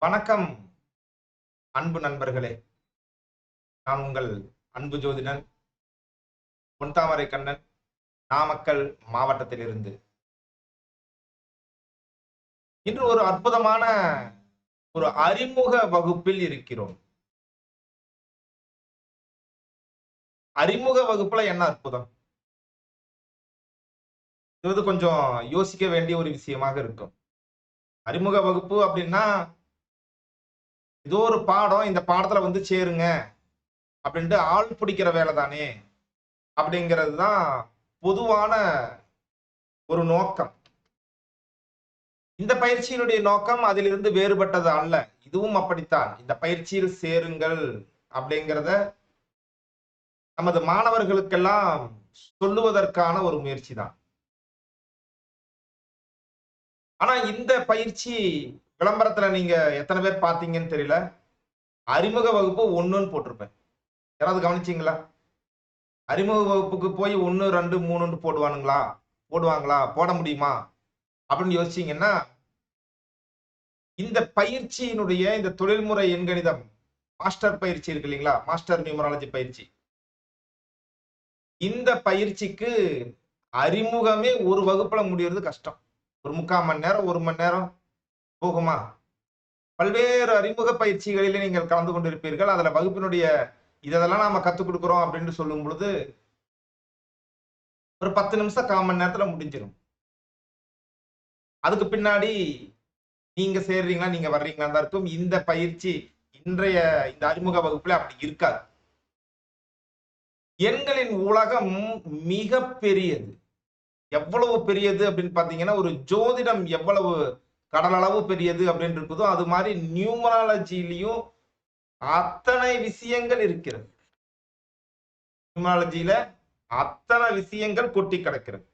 வணக்கம் அன்பு நண்பர்களே. நான் உங்கள் அன்பு ஜோதிடன் பொன்தாமரை கண்ணன், நாமக்கல் மாவட்டத்திலிருந்து. இன்று ஒரு அற்புதமான ஒரு அறிமுக வகுப்பில் இருக்கிறோம். அறிமுக வகுப்புல என்ன அற்புதம்? இது வந்து கொஞ்சம் யோசிக்க வேண்டிய ஒரு விஷயமாக இருக்கும். அறிமுக வகுப்பு அப்படின்னா, ஏதோ ஒரு பாடம், இந்த பாடத்துல வந்து சேருங்க அப்படின்ட்டு ஆள் பிடிக்கிற வேலை தானே அப்படிங்கிறது தான் பொதுவான ஒரு நோக்கம். இந்த பயிற்சியினுடைய நோக்கம் அதிலிருந்து வேறுபட்டது அல்ல. இதுவும் அப்படித்தான். இந்த பயிற்சியில் சேருங்கள் அப்படிங்கிறத நமது மாணவர்களுக்கெல்லாம் சொல்லுவதற்கான ஒரு முயற்சி தான். ஆனா இந்த பயிற்சி விளம்பரத்துல நீங்க எத்தன பேர் பார்த்தீங்கன்னு தெரியல. அறிமுக வகுப்பு 1ன்னு போட்டிருப்பேன். யாராவது கவனிச்சீங்களா? அறிமுக வகுப்புக்கு போய் 1, 2, 3ன்னு போடுவானுங்களா? போடுவாங்களா? போட முடியுமா? அப்படின்னு யோசிச்சீங்கன்னா, இந்த பயிற்சியினுடைய இந்த தொழில்முறை எண்கணிதம் மாஸ்டர் பயிற்சி இருக்கு இல்லீங்களா? மாஸ்டர் நியூமராலஜி பயிற்சி. இந்த பயிற்சிக்கு அறிமுகமே ஒரு வகுப்புல முடியறது கஷ்டம். ஒரு 3/4 மணி நேரம், 1 மணி நேரம் போகுமா? பல்வேறு அறிமுக பயிற்சிகளிலே நீங்கள் கலந்து கொண்டிருப்பீர்கள். அதுல வகுப்பினுடைய இதெல்லாம் நாம கத்துக் குடுக்குறோம் அப்படின்னு சொல்லும் பொழுது, ஒரு 10 நிமிஷம், 1/4 மணி நேரத்துல முடிஞ்சிரும். அதுக்கு பின்னாடி நீங்க சேர்றீங்களா, நீங்க வர்றீங்களான்னு தான் இருக்கும். இந்த பயிற்சி இன்றைய இந்த அறிமுக வகுப்புல அப்படி இருக்காது. எண்களின் உலகம் மிக பெரியது. எவ்வளவு பெரியது அப்படின்னு பார்த்தீங்கன்னா, ஒரு ஜோதிடம் எவ்வளவு கடலளவு பெரியது அப்படின்னு இருக்குதோ, அது மாரி நியூமராலஜிலயும் அத்தனை விஷயங்கள் இருக்கிறது. நியூமராலஜில அத்தனை விஷயங்கள் கொட்டி கிடக்கிறது.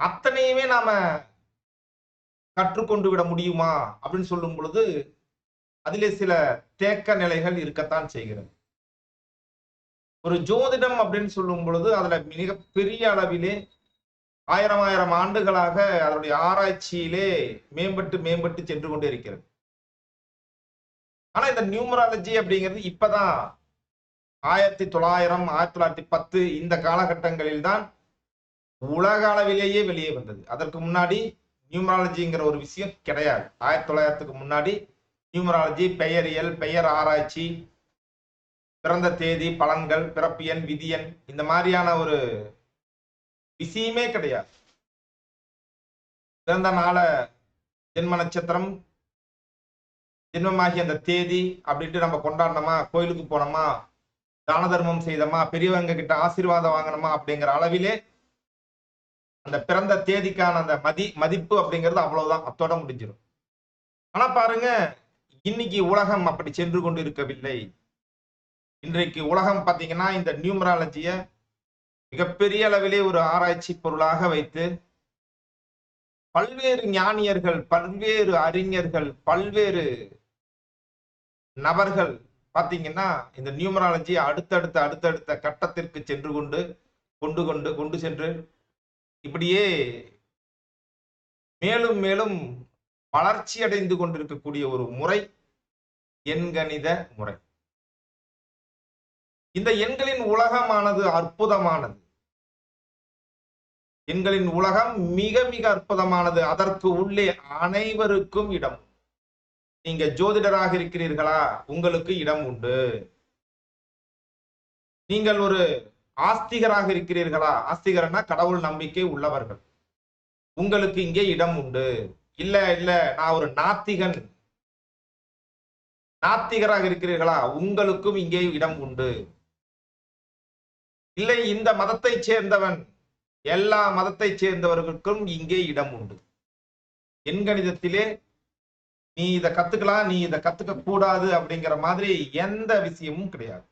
அத்தனையுமே நாம கற்றுக்கொண்டு விட முடியுமா? அப்படின்னு சொல்லும் பொழுது, அதிலே சில தேக்க நிலைகள் இருக்கத்தான் செய்கிறது. ஒரு ஜோதிடம் அப்படின்னு சொல்லும் பொழுது, அதுல மிகப்பெரிய அளவிலே 1000 1000 ஆண்டுகளாக அதனுடைய ஆராய்ச்சியிலே மேம்பட்டு, மேம்பட்டு சென்று கொண்டே இருக்கிறது. ஆனா இந்த நியூமராலஜி அப்படிங்கிறது இப்பதான் 1900, 1910 இந்த காலகட்டங்களில் தான் உலக அளவிலேயே வெளியே வந்தது. அதற்கு முன்னாடி நியூமராலஜிங்கிற ஒரு விஷயம் கிடையாது. 1900க்கு முன்னாடி நியூமராலஜி, பெயரியல், பெயர் ஆராய்ச்சி, பிறந்த தேதி, பலன்கள், பிறப்பு எண், விதி எண் இந்த மாரியான ஒரு விஷயமே கிடையாது. பிறந்த நாள ஜென்ம நட்சத்திரம், ஜென்மமாகிய அந்த தேதி அப்படின்ட்டு நம்ம கொண்டாடினோமா, கோயிலுக்கு போனோமா, தான தர்மம் செய்தோமா, பெரியவங்க கிட்ட ஆசீர்வாதம் வாங்கணுமா அப்படிங்கிற அளவிலே அந்த பிறந்த தேதிக்கான அந்த மதிப்பு அப்படிங்கிறது அவ்வளவுதான். அத்தோட முடிஞ்சிரும். ஆனா பாருங்க, இன்னைக்கு உலகம் அப்படி சென்று கொண்டு இருக்கவில்லை. இன்றைக்கு உலகம் பார்த்தீங்கன்னா, இந்த நியூமராலஜிய மிகப்பெரிய அளவிலே ஒரு ஆராய்ச்சி பொருளாக வைத்து, பல்வேறு ஞானியர்கள், பல்வேறு அறிஞர்கள், பல்வேறு நபர்கள் பார்த்தீங்கன்னா, இந்த நியூமராலஜி அடுத்தடுத்த கட்டத்திற்கு சென்று கொண்டு சென்று இப்படியே மேலும் மேலும் வளர்ச்சி அடைந்து கொண்டிருக்கக்கூடிய ஒரு முறை எண்கணித முறை. இந்த எண்களின் உலகமானது அற்புதமானது. எண்களின் உலகம் மிக மிக அற்புதமானது. அதற்கு உள்ளே அனைவருக்கும் இடம். நீங்க ஜோதிடராக இருக்கிறீர்களா? உங்களுக்கு இடம் உண்டு. நீங்கள் ஒரு ஆஸ்திகராக இருக்கிறீர்களா? ஆஸ்திகர்னா கடவுள் நம்பிக்கை உள்ளவர்கள். உங்களுக்கு இங்கே இடம் உண்டு. இல்ல, இல்ல நான் ஒரு நாத்திகன். நாத்திகராக இருக்கிறீர்களா? உங்களுக்கும் இங்கே இடம் உண்டு. இல்லை இந்த மதத்தைச் சேர்ந்தவன். எல்லா மதத்தைச் சேர்ந்தவர்களுக்கும் இங்கே இடம் உண்டு. எண்கணிதத்திலே நீ இத கத்துக்கலாம், நீ இத கத்துக்க கூடாது அப்படிங்கிற மாதிரி எந்த விஷயமும் கிடையாது.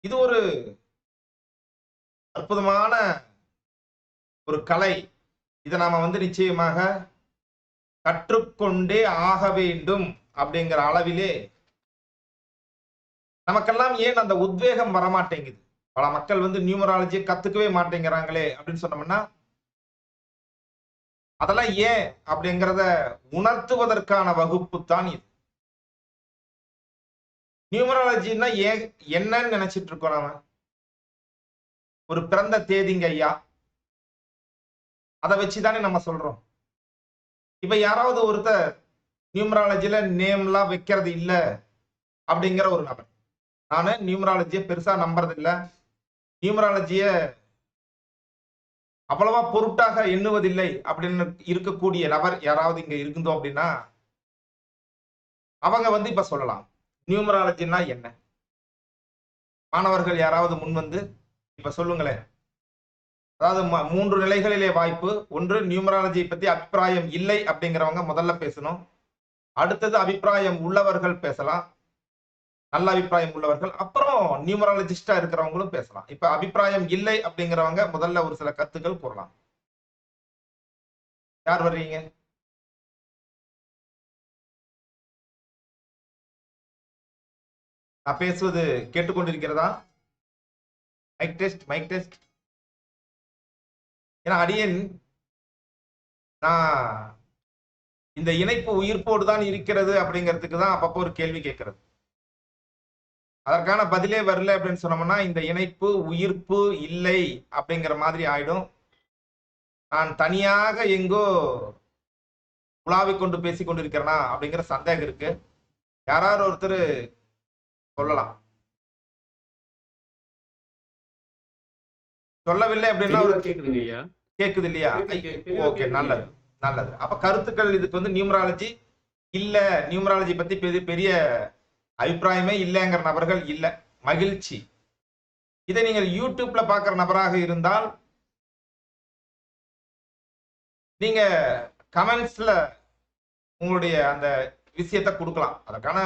இது ஒரு அற்புதமான ஒரு கலை. இத நாம வந்து நிச்சயமாக கற்றுக்கொண்டே ஆக வேண்டும் அப்படிங்கிற அளவிலே நமக்கெல்லாம் ஏன் அந்த உத்வேகம் வரமாட்டேங்குது? பல மக்கள் வந்து நியூமராலஜிய கத்துக்கவே மாட்டேங்கிறாங்களே அப்படின்னு சொன்னோம்னா, அதெல்லாம் ஏன் அப்படிங்கிறத உணர்த்துவதற்கான வகுப்பு தான் இது. நியூமராலஜின்னா ஏன் என்னன்னு நினைச்சிட்டு இருக்கோம் நாம? ஒரு பிறந்த தேதிங்க ஐயா, அதை வச்சுதானே நம்ம சொல்றோம். இப்ப யாராவது ஒருத்தர் நியூமராலஜில நேம்லாம் வைக்கிறது இல்ல அப்படிங்கிற ஒரு நபர், நானு நியூமராலஜியை பெருசா நம்புறது இல்ல, நியூமராலஜிய அவ்வளவா பொருட்டாக எண்ணுவதில்லை அப்படின்னு இருக்கக்கூடிய நபர் யாராவது இங்க இருந்தோம் அப்படின்னா அவங்க இப்ப சொல்லலாம் நியூமராலஜின்னா என்ன. மாணவர்கள் யாராவது முன் வந்து இப்ப சொல்லுங்களேன். அதாவது 3 நிலைகளிலே வாய்ப்பு. ஒன்று, நியூமராலஜி பத்தி அபிப்பிராயம் இல்லை அப்படிங்கிறவங்க முதல்ல பேசணும். அடுத்தது அபிப்பிராயம் உள்ளவர்கள் பேசலாம், நல்ல அபிப்பிராயம் உள்ளவர்கள். அப்புறம் நியூமராலஜிஸ்டா இருக்கிறவங்களும் பேசலாம். இப்ப அபிப்பிராயம் இல்லை அப்படிங்கிறவங்க முதல்ல ஒரு சில கருத்துக்கள் கூறலாம். யார் வர்றீங்க? நான் பேசுவது கேட்டுக்கொண்டிருக்கிறதா? Mic test, mic test. ஏன்னா அடியேன் நான் இந்த இணைப்பு உயிர்ப்போடு தான் இருக்கிறது அப்படிங்கிறதுக்கு தான் அப்பப்போ ஒரு கேள்வி கேட்கறது. அதற்கான பதிலே வரல அப்படின்னு சொன்னோம்னா இந்த இணைப்பு உயிர்ப்பு இல்லை அப்படிங்கிற மாதிரி ஆயிடும். நான் தனியாக எங்கோ உலாவிக் கொண்டு பேசிக் கொண்டிருக்கிறேனா அப்படிங்கிற சந்தேகம் இருக்கு. யாராவது ஒருத்தர் சொல்லலாம். சொல்லவில்லை அப்படின்னா கேக்குது இல்லையா? ஓகே, நல்லது நல்லது. அப்ப கருத்துக்கள் இதுக்கு நியூமராலஜி இல்ல, நியூமராலஜி பத்தி பெரிய அபிப்பிராயமே இல்லைங்கிற நபர்கள் இல்ல, மகிழ்ச்சி. இதை நீங்கள் யூடியூப்ல பாக்குற நபராக இருந்தால் நீங்க கமெண்ட்ஸ்ல உங்களுடைய அந்த விஷயத்தை கொடுக்கலாம். அதற்கான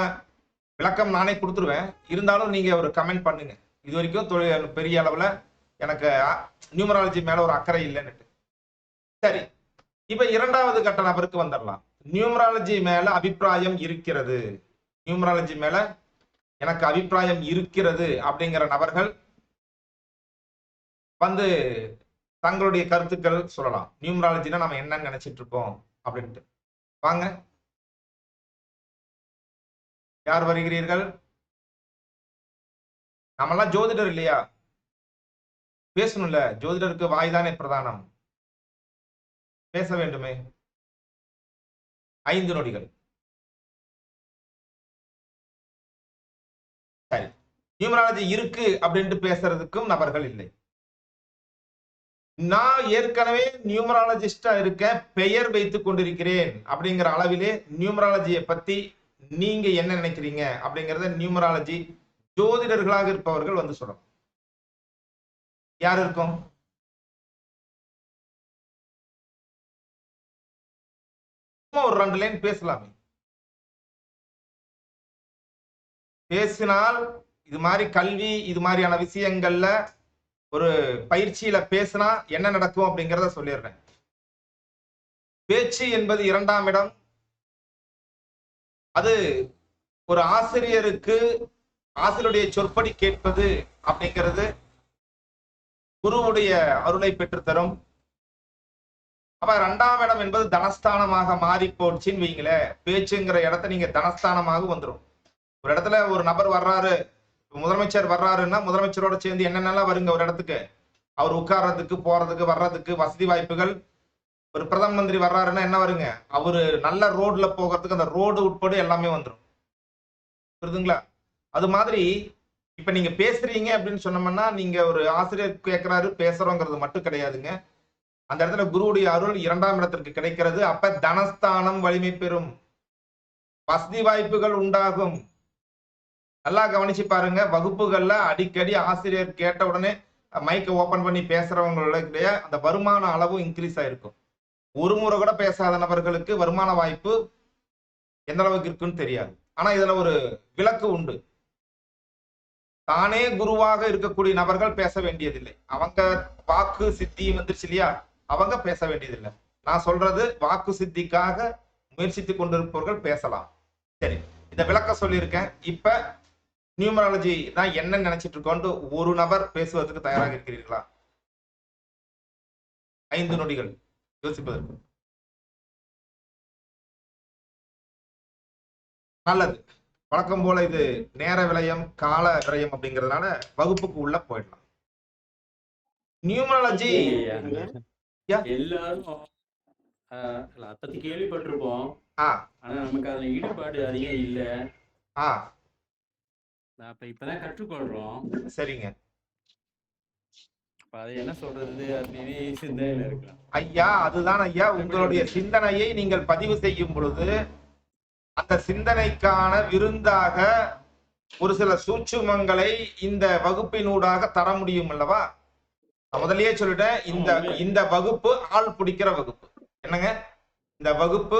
விளக்கம் நானே கொடுத்துருவேன். இருந்தாலும் நீங்க ஒரு கமெண்ட் பண்ணுங்க. இது வரைக்கும் பெரிய அளவுல எனக்கு நியூமராலஜி மேல ஒரு அக்கறை இல்லைன்னு. சரி, இப்ப இரண்டாவது கட்ட நபருக்கு வந்துடலாம். நியூமராலஜி மேல அபிப்பிராயம் இருக்கிறது, நியூமராலஜி மேல எனக்கு அபிப்பிராயம் இருக்கிறது அப்படிங்கிற நபர்கள் தங்களுடைய கருத்துக்கள் சொல்லலாம். நியூமராலஜினா நம்ம என்னன்னு நினைச்சிட்டு இருக்கோம் அப்படின்ட்டு. வாங்க, யார் வருகிறீர்கள்? நம்மெல்லாம் ஜோதிடர் இல்லையா? பேசணும்ல, ஜோதிடருக்கு வாய்தானே பிரதானம், பேச வேண்டுமே. 5 நொடிகள். சரி, நியூமராலஜி இருக்கு அப்படின்ட்டு பேசுறதுக்கும் நபர்கள் இல்லை. நான் ஏற்கனவே நியூமராலஜிஸ்டா இருக்கேன், பெயர் வைத்துக் கொண்டிருக்கிறேன் அப்படிங்கிற அளவிலே நியூமராலஜியை பத்தி நீங்க என்ன நினைக்கிறீங்க அப்படிங்கறத நியூமராலஜி ஜோதிடர்களாக இருப்பவர்கள் சொல்லணும். யார் இருக்கும்? ஒரு 2 லைன் பேசலாமே. பேசினால் இது மாதிரி கல்வி, இது மாதிரியான விஷயங்கள்ல ஒரு பயிற்சியில பேசினா என்ன நடக்கும் அப்படிங்கறத சொல்லிடுறேன். பேச்சு என்பது 2ஆம் இடம். அது ஒரு ஆசிரியருக்கு ஆசிரியருடைய சொற்படி கேட்பது அப்படிங்கிறது குருவுடைய அருளை பெற்றுத்தரும். அப்ப 2ஆம் இடம் என்பது தனஸ்தானமாக மாறி போச்சுன்னு வைங்களேன். பேச்சுங்கிற இடத்த நீங்க தனஸ்தானமாக வந்துடும். ஒரு இடத்துல ஒரு நபர் வர்றாரு, முதலமைச்சர் வர்றாருன்னா முதலமைச்சரோட சேர்ந்து என்னென்னலாம் வருங்க ஒரு இடத்துக்கு? அவர் உட்கார்றதுக்கு, போறதுக்கு, வர்றதுக்கு வசதி வாய்ப்புகள். ஒரு பிரதம மந்திரி வர்றாருன்னா என்ன வருங்க? அவரு நல்ல ரோட்ல போகிறதுக்கு அந்த ரோடு உட்பட எல்லாமே வந்துடும். புரியுதுங்களா? அது மாதிரி இப்ப நீங்க பேசுறீங்க அப்படின்னு சொன்னோம்னா நீங்க ஒரு ஆசிரியர் கேட்கிறாரு பேசுறோங்கிறது மட்டும் கிடையாதுங்க. அந்த இடத்துல குருவுடைய அருள் 2ஆம் இடத்திற்கு கிடைக்கிறது. அப்ப தனஸ்தானம் வலிமை பெறும், வசதி வாய்ப்புகள் உண்டாகும். நல்லா கவனிச்சு பாருங்க. வகுப்புகள்ல அடிக்கடி ஆசிரியர் கேட்ட உடனே மைக்கை ஓபன் பண்ணி பேசுறவங்களுடைய அந்த வருமான அளவு இன்க்ரீஸ் ஆயிருக்கும். ஒரு முறை கூட பேசாத நபர்களுக்கு வருமான வாய்ப்பு எந்த அளவுக்கு இருக்குன்னு தெரியாது. ஆனா இதுல ஒரு விலக்கு உண்டு. தானே குருவாக இருக்கக்கூடிய நபர்கள் பேச வேண்டியதில்லை. அவங்க வாக்கு சித்தி வந்துருச்சு இல்லையா, அவங்க பேச வேண்டியதில்லை. நான் சொல்றது வாக்கு சித்திக்காக முயற்சித்துக் கொண்டிருப்பவர்கள் பேசலாம். சரி, இந்த விளக்க சொல்லியிருக்கேன். இப்ப நியூமராலஜி நான் என்ன நினைச்சிட்டு இருக்கோன்னு ஒரு நபர் பேசுவதற்கு தயாராக இருக்கிறீர்களா? 5 நொடிகள் யோசிப்பதற்கு. நல்லது. வழக்கம் போல இது நேர விரயம், கால விரயம் அப்படிங்கிறதுனால வகுப்புக்கு உள்ள போயிடலாம். நியூமராலஜி எல்லாரும் அதை பத்தி கேள்விப்பட்டிருப்போம். ஆனா நமக்கு அதுல ஈடுபாடு அதிகம் இல்ல. இப்பதான் கற்றுக்கொள்றோம். சரிங்க. அதை என்ன சொல்றது அப்படின்னு சிந்தனையில இருக்கலாம். ஐயா, அதுதான் ஐயா, உங்களுடைய சிந்தனையை நீங்கள் பதிவு செய்யும் பொழுது அந்த சிந்தனைக்கான விருந்தாக ஒரு சில சூட்சுமங்களை இந்த வகுப்பினூடாக தர முடியும் அல்லவா? முதல்லயே சொல்லிட்டேன், இந்த வகுப்பு ஆள் பிடிக்கிற வகுப்பு. என்னங்க, இந்த வகுப்பு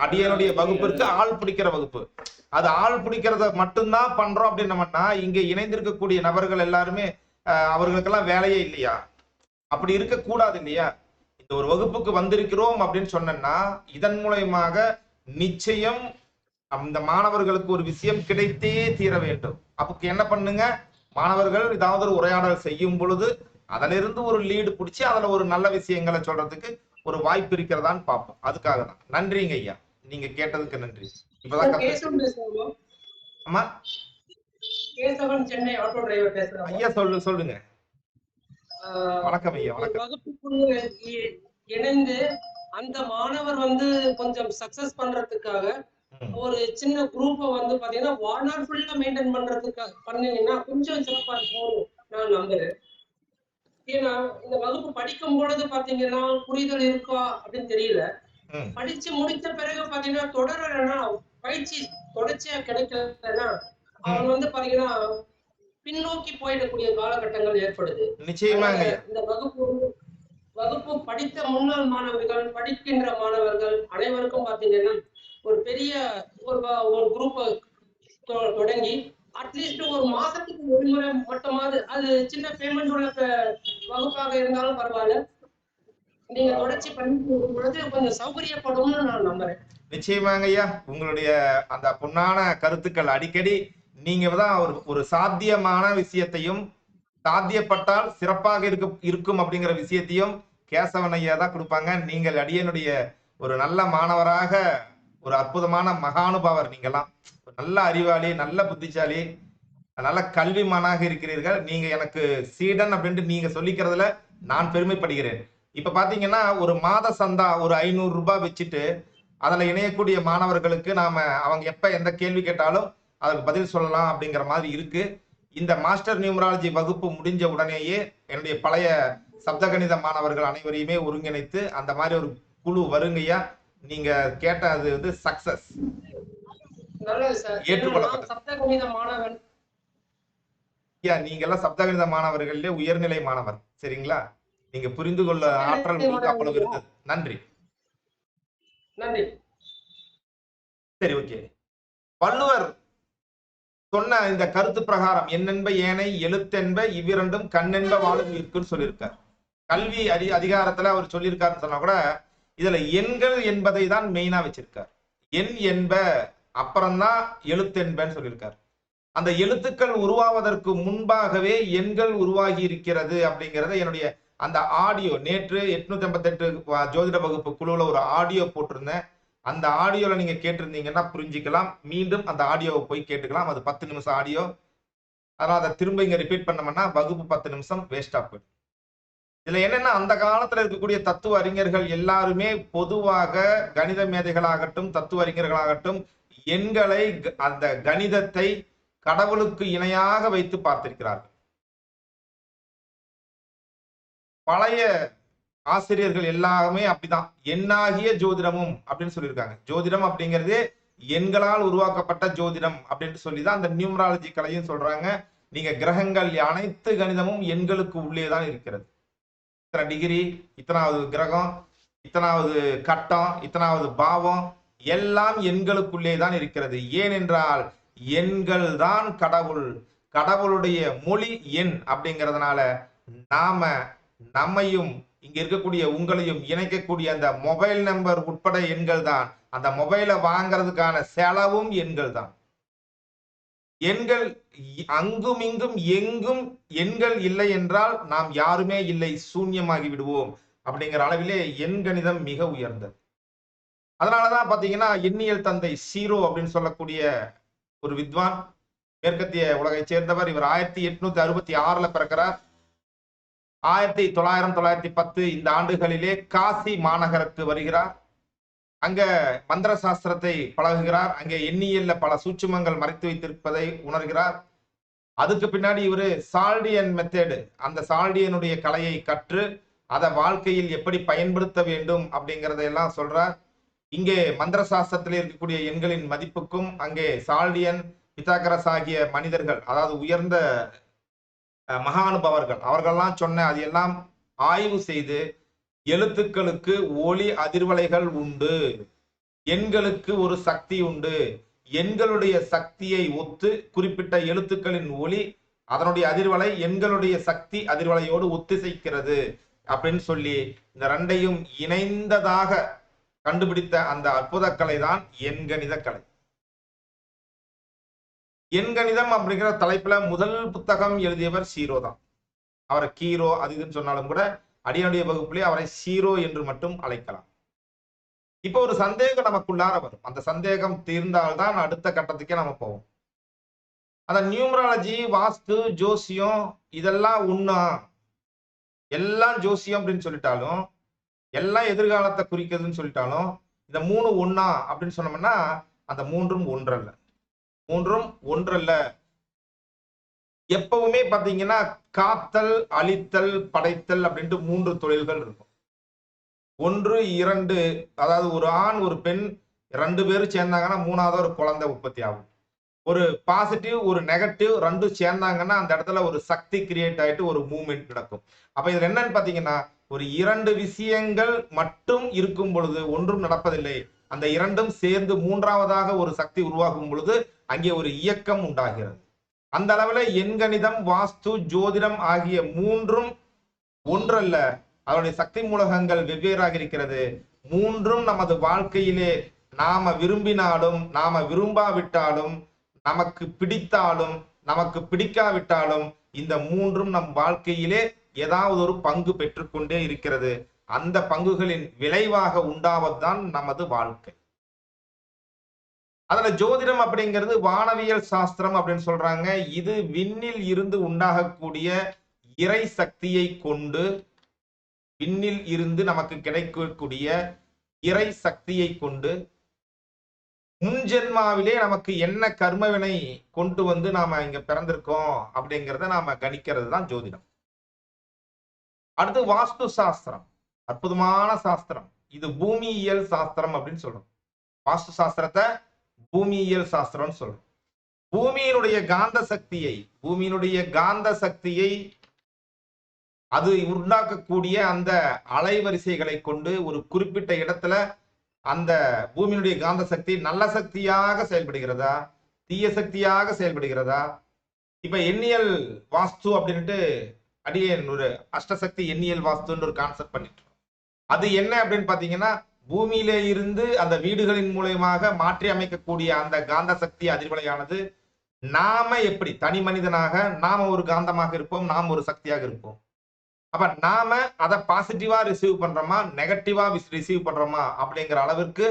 அடியனுடைய வகுப்பிற்கு ஆள் பிடிக்கிற வகுப்பு. அது ஆள் பிடிக்கிறத மட்டும்தான் பண்றோம் அப்படின்னம்னா இங்க இணைந்திருக்கக்கூடிய நபர்கள் எல்லாருமே அவர்களுக்கெல்லாம் வேலையே இல்லையா? அப்படி இருக்க கூடாது இல்லையா? இந்த ஒரு வகுப்புக்கு வந்திருக்கிறோம் அப்படின்னு சொன்னா இதன் மூலயமாக நிச்சயம் அந்த மாணவர்களுக்கு ஒரு விஷயம் கிடைத்தே தீர வேண்டும். அப்போ என்ன பண்ணுங்க, மாணவர்கள் ஏதாவது ஒரு உரையாடல் செய்யும் பொழுது அதிலிருந்து ஒரு லீடு பிடிச்சி அதுல ஒரு நல்ல விஷயங்களை சொல்றதுக்கு ஒரு வாய்ப்பு இருக்கிறதான்னு பார்ப்போம். அதுக்காக தான். நன்றிங்க ஐயா, நீங்க கேட்டதுக்கு நன்றி. இப்பதான் அம்மா ஐயா சொல்லுங்க. வணக்கம் ஐயா. வகுப்புக்குள்ள இணைந்து அந்த மாணவர் வந்து கொஞ்சம் சக்சஸ் பண்றதுக்காக ஒரு சின்ன குரூப்பை வந்து பாத்தீங்கன்னா வாழ்நாள் ஃபுல்லா மெயின்டைன் பண்றதுக்காக பண்ணீங்கன்னா கொஞ்சம் சிறப்பா இருக்கும் நான் நம்புறேன். ஏன்னா இந்த வகுப்பு படிக்கும் பொழுது பாத்தீங்கன்னா புரிதல் இருக்கா அப்படின்னு தெரியல. படிச்சு முடித்த பிறகு பாத்தீங்கன்னா தொடரலன்னா பயிற்சி தொடர்ச்சியா கிடைக்கலன்னா அவன் வந்து பாத்தீங்கன்னா பின்னோக்கி போயிடக்கூடிய காலகட்டங்கள் ஏற்படுது. நிச்சயமாக இந்த வகுப்பு படித்த முன்னாள் மாணவர்கள், படிக்கின்ற மாணவர்கள் அனைவருக்கும் பாத்தீங்கன்னா ஒரு பெரிய ஒரு குரூப் தொடங்கி அட்லீஸ்ட் ஒரு மாசத்துக்கு ஒரு முறை மட்டுமாவது, அது சின்ன பேமெண்ட் உள்ள வகுப்பாக இருந்தாலும் பரவாயில்ல, நீங்க தொடர்ச்சி பண்ணி பொழுது கொஞ்சம் சௌகரியப்படும்னு நான் நம்புறேன். நிச்சயமாங்க ஐயா, உங்களுடைய அந்த பொன்னான கருத்துக்கள் அடிக்கடி நீங்க தான் ஒரு சாத்தியமான விஷயத்தையும் சாத்தியப்பட்டால் சிறப்பாக இருக்கும் அப்படிங்கிற விஷயத்தையும் கேசவன் ஐயா தான் கொடுப்பாங்க. நீங்கள் அடியனுடைய ஒரு நல்ல மாணவராக, ஒரு அற்புதமான மகானுபாவர். நீங்கெல்லாம் நல்ல அறிவாளி, நல்ல புத்திசாலி, நல்ல கல்விமானாக இருக்கிறீர்கள். நீங்க எனக்கு சீடன் அப்படின்ட்டு நீங்க சொல்லிக்கிறதுல நான் பெருமைப்படுகிறேன். இப்ப பாத்தீங்கன்னா ஒரு மாத சந்தா ஒரு 500 ரூபாய் வச்சுட்டு அதுல இணையக்கூடிய மாணவர்களுக்கு நாம அவங்க எப்ப எந்த கேள்வி கேட்டாலும் அதுக்கு பதில் சொல்லலாம் அப்படிங்கிற மாதிரி இருக்கு. இந்த மாஸ்டர் நியூமராலஜி வகுப்பு முடிஞ்ச உடனேயே என்னுடைய பழைய சப்தகணித மாணவர்கள் அனைவரையுமே ஒருங்கிணைத்து அந்த மாதிரி ஒரு குழு வருங்கய்யா. நீங்க கேட்ட அது வந்து சக்சஸ், ஏற்றுக்கொள்ளப்பட்டது. நீங்க எல்லாம் சப்தகணித மாணவர்களே உயர்நிலை மாணவர், சரிங்களா? நீங்க புரிந்து கொள்ள ஆற்றல் உங்களுக்கு அவ்வளவு இருந்தது. நன்றி. சரி, ஓகே. வள்ளுவர் சொன்ன இந்த கருத்து பிரகாரம் என்னென்ப ஏனை எழுத்தென்ப இவ்விரண்டும் கண்ணென்ப வாழும் இருக்குன்னு சொல்லியிருக்கார். கல்வி அதிகாரத்துல அவர் சொல்லியிருக்காருன்னு சொன்னா கூட இதுல எண்கள் என்பதை தான் மெயினா வச்சிருக்கார். எண் என்ப அப்புறம்தான் எழுத்தென்பன்னு சொல்லியிருக்கார். அந்த எழுத்துக்கள் உருவாவதற்கு முன்பாகவே எண்கள் உருவாகி இருக்கிறது அப்படிங்கறத என்னுடைய அந்த ஆடியோ நேற்று 858 ஜோதிட வகுப்பு குழுவுல ஒரு ஆடியோ போட்டிருந்தேன். அந்த ஆடியோல நீங்க கேட்டிருந்தீங்கன்னா புரிஞ்சுக்கலாம். மீண்டும் அந்த ஆடியோவை போய் கேட்டுக்கலாம். அது 10 நிமிஷம் ஆடியோ. அதனால அதை திரும்ப இங்க ரிப்பீட் பண்ணோம்னா வகுப்பு 10 நிமிஷம் வேஸ்ட் ஆஃப் போயிடும். இதுல என்னன்னா அந்த காலத்துல இருக்கக்கூடிய தத்துவ அறிஞர்கள் எல்லாருமே பொதுவாக கணித மேதைகளாகட்டும் தத்துவ அறிஞர்களாகட்டும் எண்களை, அந்த கணிதத்தை கடவுளுக்கு இணையாக வைத்து பார்த்திருக்கிறார்கள். பழைய ஆசிரியர்கள் எல்லாமே அப்படிதான் எண்ணாகிய ஜோதிடமும் அப்படின்னு சொல்லியிருக்காங்க. ஜோதிடம் அப்படிங்கிறது எண்களால் உருவாக்கப்பட்ட ஜோதிடம் அப்படின்னு சொல்லிதான் அந்த நியூமராலஜி கலையும் சொல்றாங்க. நீங்க கிரகங்கள் அனைத்து கணிதமும் எண்களுக்கு உள்ளேதான் இருக்கிறது. இத்தனை டிகிரி, இத்தனாவது கிரகம், இத்தனாவது கட்டம், இத்தனாவது பாவம் எல்லாம் எண்களுக்குள்ளே தான் இருக்கிறது. ஏனென்றால் எண்கள் தான் கடவுள், கடவுளுடைய மொழி எண். அப்படிங்கிறதுனால நாம நம்மையும் இங்க இருக்கக்கூடிய உங்களையும் இணைக்கக்கூடிய அந்த மொபைல் நம்பர் உட்பட எண்கள் தான். அந்த மொபைலை வாங்கிறதுக்கான செலவும் எண்கள் தான். எண்கள் அங்கும் இங்கும் எங்கும் எண்கள் இல்லை என்றால் நாம் யாருமே இல்லை, சூன்யமாகி விடுவோம். அப்படிங்கிற அளவிலே எண் கணிதம் மிக உயர்ந்தது. அதனாலதான் பாத்தீங்கன்னா எண்ணியல் தந்தை சீரோ அப்படின்னு சொல்லக்கூடிய ஒரு வித்வான், மேற்கத்திய உலகை சேர்ந்தவர். இவர் 1866 பிறக்கிறார். 1900 910 இந்த ஆண்டுகளிலே காசி மாநகருக்கு வருகிறார். அங்க மந்திர சாஸ்திரத்தை பழகுகிறார். அங்கே எண்ணியல்ல பல சூட்சுமங்கள் மறைத்து வைத்திருப்பதை உணர்கிறார். அதுக்கு பின்னாடி இவரு சால்டியன் மெத்தேடு, அந்த சால்டியனுடைய கலையை கற்று அதை வாழ்க்கையில் எப்படி பயன்படுத்த வேண்டும் அப்படிங்கிறதையெல்லாம் சொல்றார். இங்கே மந்திர சாஸ்திரத்தில் இருக்கக்கூடிய எண்களின் மதிப்புக்கும் அங்கே சால்டியன், பித்தாகரஸ் ஆகிய மனிதர்கள், அதாவது உயர்ந்த மகானுபவர்கள், அவர்கள்லாம் சொன்ன அது எல்லாம் ஆய்வு செய்து எழுத்துக்களுக்கு ஒளி அதிர்வலைகள் உண்டு, எண்களுக்கு ஒரு சக்தி உண்டு, எண்களுடைய சக்தியை ஒத்து குறிப்பிட்ட எழுத்துக்களின் ஒளி அதனுடைய அதிர்வலை எண்களுடைய சக்தி அதிர்வலையோடு ஒத்திசைக்கிறது அப்படின்னு சொல்லி இந்த ரெண்டையும் இணைந்ததாக கண்டுபிடித்த அந்த அற்புத கலை தான் எண்கணித கலை. எண்கணிதம் அப்படிங்கிற தலைப்புல முதல் புத்தகம் எழுதியவர் சீரோ தான். அவரை கீரோ அது இதுன்னு சொன்னாலும் கூட அடியனுடைய வகுப்பிலே அவரை சீரோ என்று மட்டும் அழைக்கலாம். இப்போ ஒரு சந்தேகம் நமக்குள்ளார வரும். அந்த சந்தேகம் தீர்ந்தால்தான் அடுத்த கட்டத்துக்கே நம்ம போவோம். அந்த நியூமராலஜி, வாஸ்து, ஜோசியம் இதெல்லாம் உண்ணா, எல்லாம் ஜோசியம் அப்படின்னு சொல்லிட்டாலும், எல்லாம் எதிர்காலத்தை குறிக்கிறதுன்னு சொல்லிட்டாலும், இந்த மூணு ஒண்ணா அப்படின்னு சொன்னோம்னா அந்த மூன்றும் ஒன்றல்ல. மூன்றும் ஒன்றல்ல. எப்பவுமே பாத்தீங்கன்னா காத்தல், அழித்தல், படைத்தல் அப்படின்ட்டு மூன்று தொழில்கள் இருக்கும். ஒன்று இரண்டு, அதாவது ஒரு ஆண் ஒரு பெண் ரெண்டு பேரும் சேர்ந்தாங்கன்னா மூணாவது ஒரு குழந்தை உற்பத்தி ஆகும். ஒரு பாசிட்டிவ் ஒரு நெகட்டிவ் ரெண்டும் சேர்ந்தாங்கன்னா அந்த இடத்துல ஒரு சக்தி கிரியேட் ஆயிட்டு ஒரு மூவ்மெண்ட் நடக்கும். அப்ப இதுல என்னன்னு பாத்தீங்கன்னா ஒரு இரண்டு விஷயங்கள் மட்டும் இருக்கும் பொழுது ஒன்றும் நடப்பதில்லை. அந்த இரண்டும் சேர்ந்து மூன்றாவதாக ஒரு சக்தி உருவாகும் பொழுது அங்கே ஒரு இயக்கம் உண்டாகிறது. அந்த அளவுல எண்கணிதம், வாஸ்து, ஜோதிடம் ஆகிய மூன்றும் ஒன்றல்ல. அதனுடைய சக்தி மூலகங்கள் வெவ்வேறாக இருக்கிறது. மூன்றும் நமது வாழ்க்கையிலே நாம விரும்பினாலும் நாம விரும்பாவிட்டாலும், நமக்கு பிடித்தாலும் நமக்கு பிடிக்காவிட்டாலும் இந்த மூன்றும் நம் வாழ்க்கையிலே ஏதாவது ஒரு பங்கு பெற்றுக்கொண்டே இருக்கிறது. அந்த பங்குகளின் விளைவாக உண்டாவதுதான் நமது வாழ்க்கை. அதுல ஜோதிடம் அப்படிங்கிறது வானவியல் சாஸ்திரம் அப்படின்னு சொல்றாங்க. இது விண்ணில் இருந்து உண்டாகக்கூடிய இறை சக்தியை கொண்டு, விண்ணில் இருந்து நமக்கு கிடைக்கக்கூடிய இறை சக்தியை கொண்டு முன்ஜென்மாவிலே நமக்கு என்ன கர்மவினை கொண்டு வந்து நாம இங்க பிறந்திருக்கோம் அப்படிங்கிறத நாம கணிக்கிறது தான் ஜோதிடம். அடுத்து வாஸ்து சாஸ்திரம், அற்புதமான சாஸ்திரம். இது பூமியியல் சாஸ்திரம் அப்படின்னு சொல்றோம். வாஸ்து சாஸ்திரத்தை பூமியியல் சாஸ்திரம்னு சொல்றோம். பூமியினுடைய காந்த சக்தியை அது உண்டாக்கக்கூடிய அந்த அலைவரிசைகளை கொண்டு ஒரு குறிப்பிட்ட இடத்துல அந்த பூமியினுடைய காந்த சக்தி நல்ல சக்தியாக செயல்படுகிறதா, தீய சக்தியாக செயல்படுகிறதா? இப்ப எண்ணியல் வாஸ்து அப்படின்ட்டு அடியேன் ஒரு அஷ்டசக்தி எண்ணியல் வாஸ்துன்னு ஒரு கான்செப்ட் பண்ணிட்டு இருக்கோம். அது என்ன அப்படின்னு பாத்தீங்கன்னா பூமியிலே இருந்து அந்த வீடுகளின் மூலமாக மாற்றி அமைக்கக்கூடிய அந்த காந்த சக்தி அதிர்வலையானது நாம எப்படி தனி மனிதனாக நாம ஒரு காந்தமாக இருப்போம், நாம் ஒரு சக்தியாக இருப்போம். அப்ப நாம அதை பாசிட்டிவா ரிசீவ் பண்றோமா, நெகட்டிவா ரிசீவ் பண்றோமா அப்படிங்கிற அளவிற்கு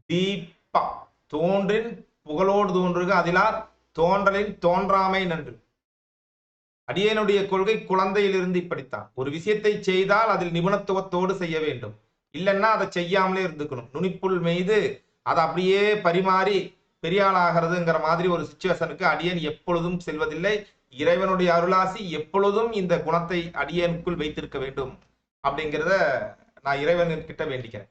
டீப்பா தோன்றின் புகழோடு தோன்றுக அதிலார் தோன்றலின் தோன்றாமை நன்று. அடியனுடைய கொள்கை குழந்தையிலிருந்து இப்படித்தான். ஒரு விஷயத்தை செய்தால் அதில் நிபுணத்துவத்தோடு செய்ய வேண்டும். இல்லைன்னா அதை செய்யாமலே இருந்துக்கணும். நுனிப்புள் மீது அதை அப்படியே பரிமாறி பெரியாள் ஆகிறதுங்கிற மாதிரி ஒரு சிச்சுவேஷனுக்கு அடியன் எப்பொழுதும் செல்வதில்லை. இறைவனுடைய அருளாசி எப்பொழுதும் இந்த குணத்தை அடியனுக்குள் வைத்திருக்க வேண்டும் அப்படிங்கிறத நான் இறைவன்கிட்ட வேண்டிக்கிறேன்.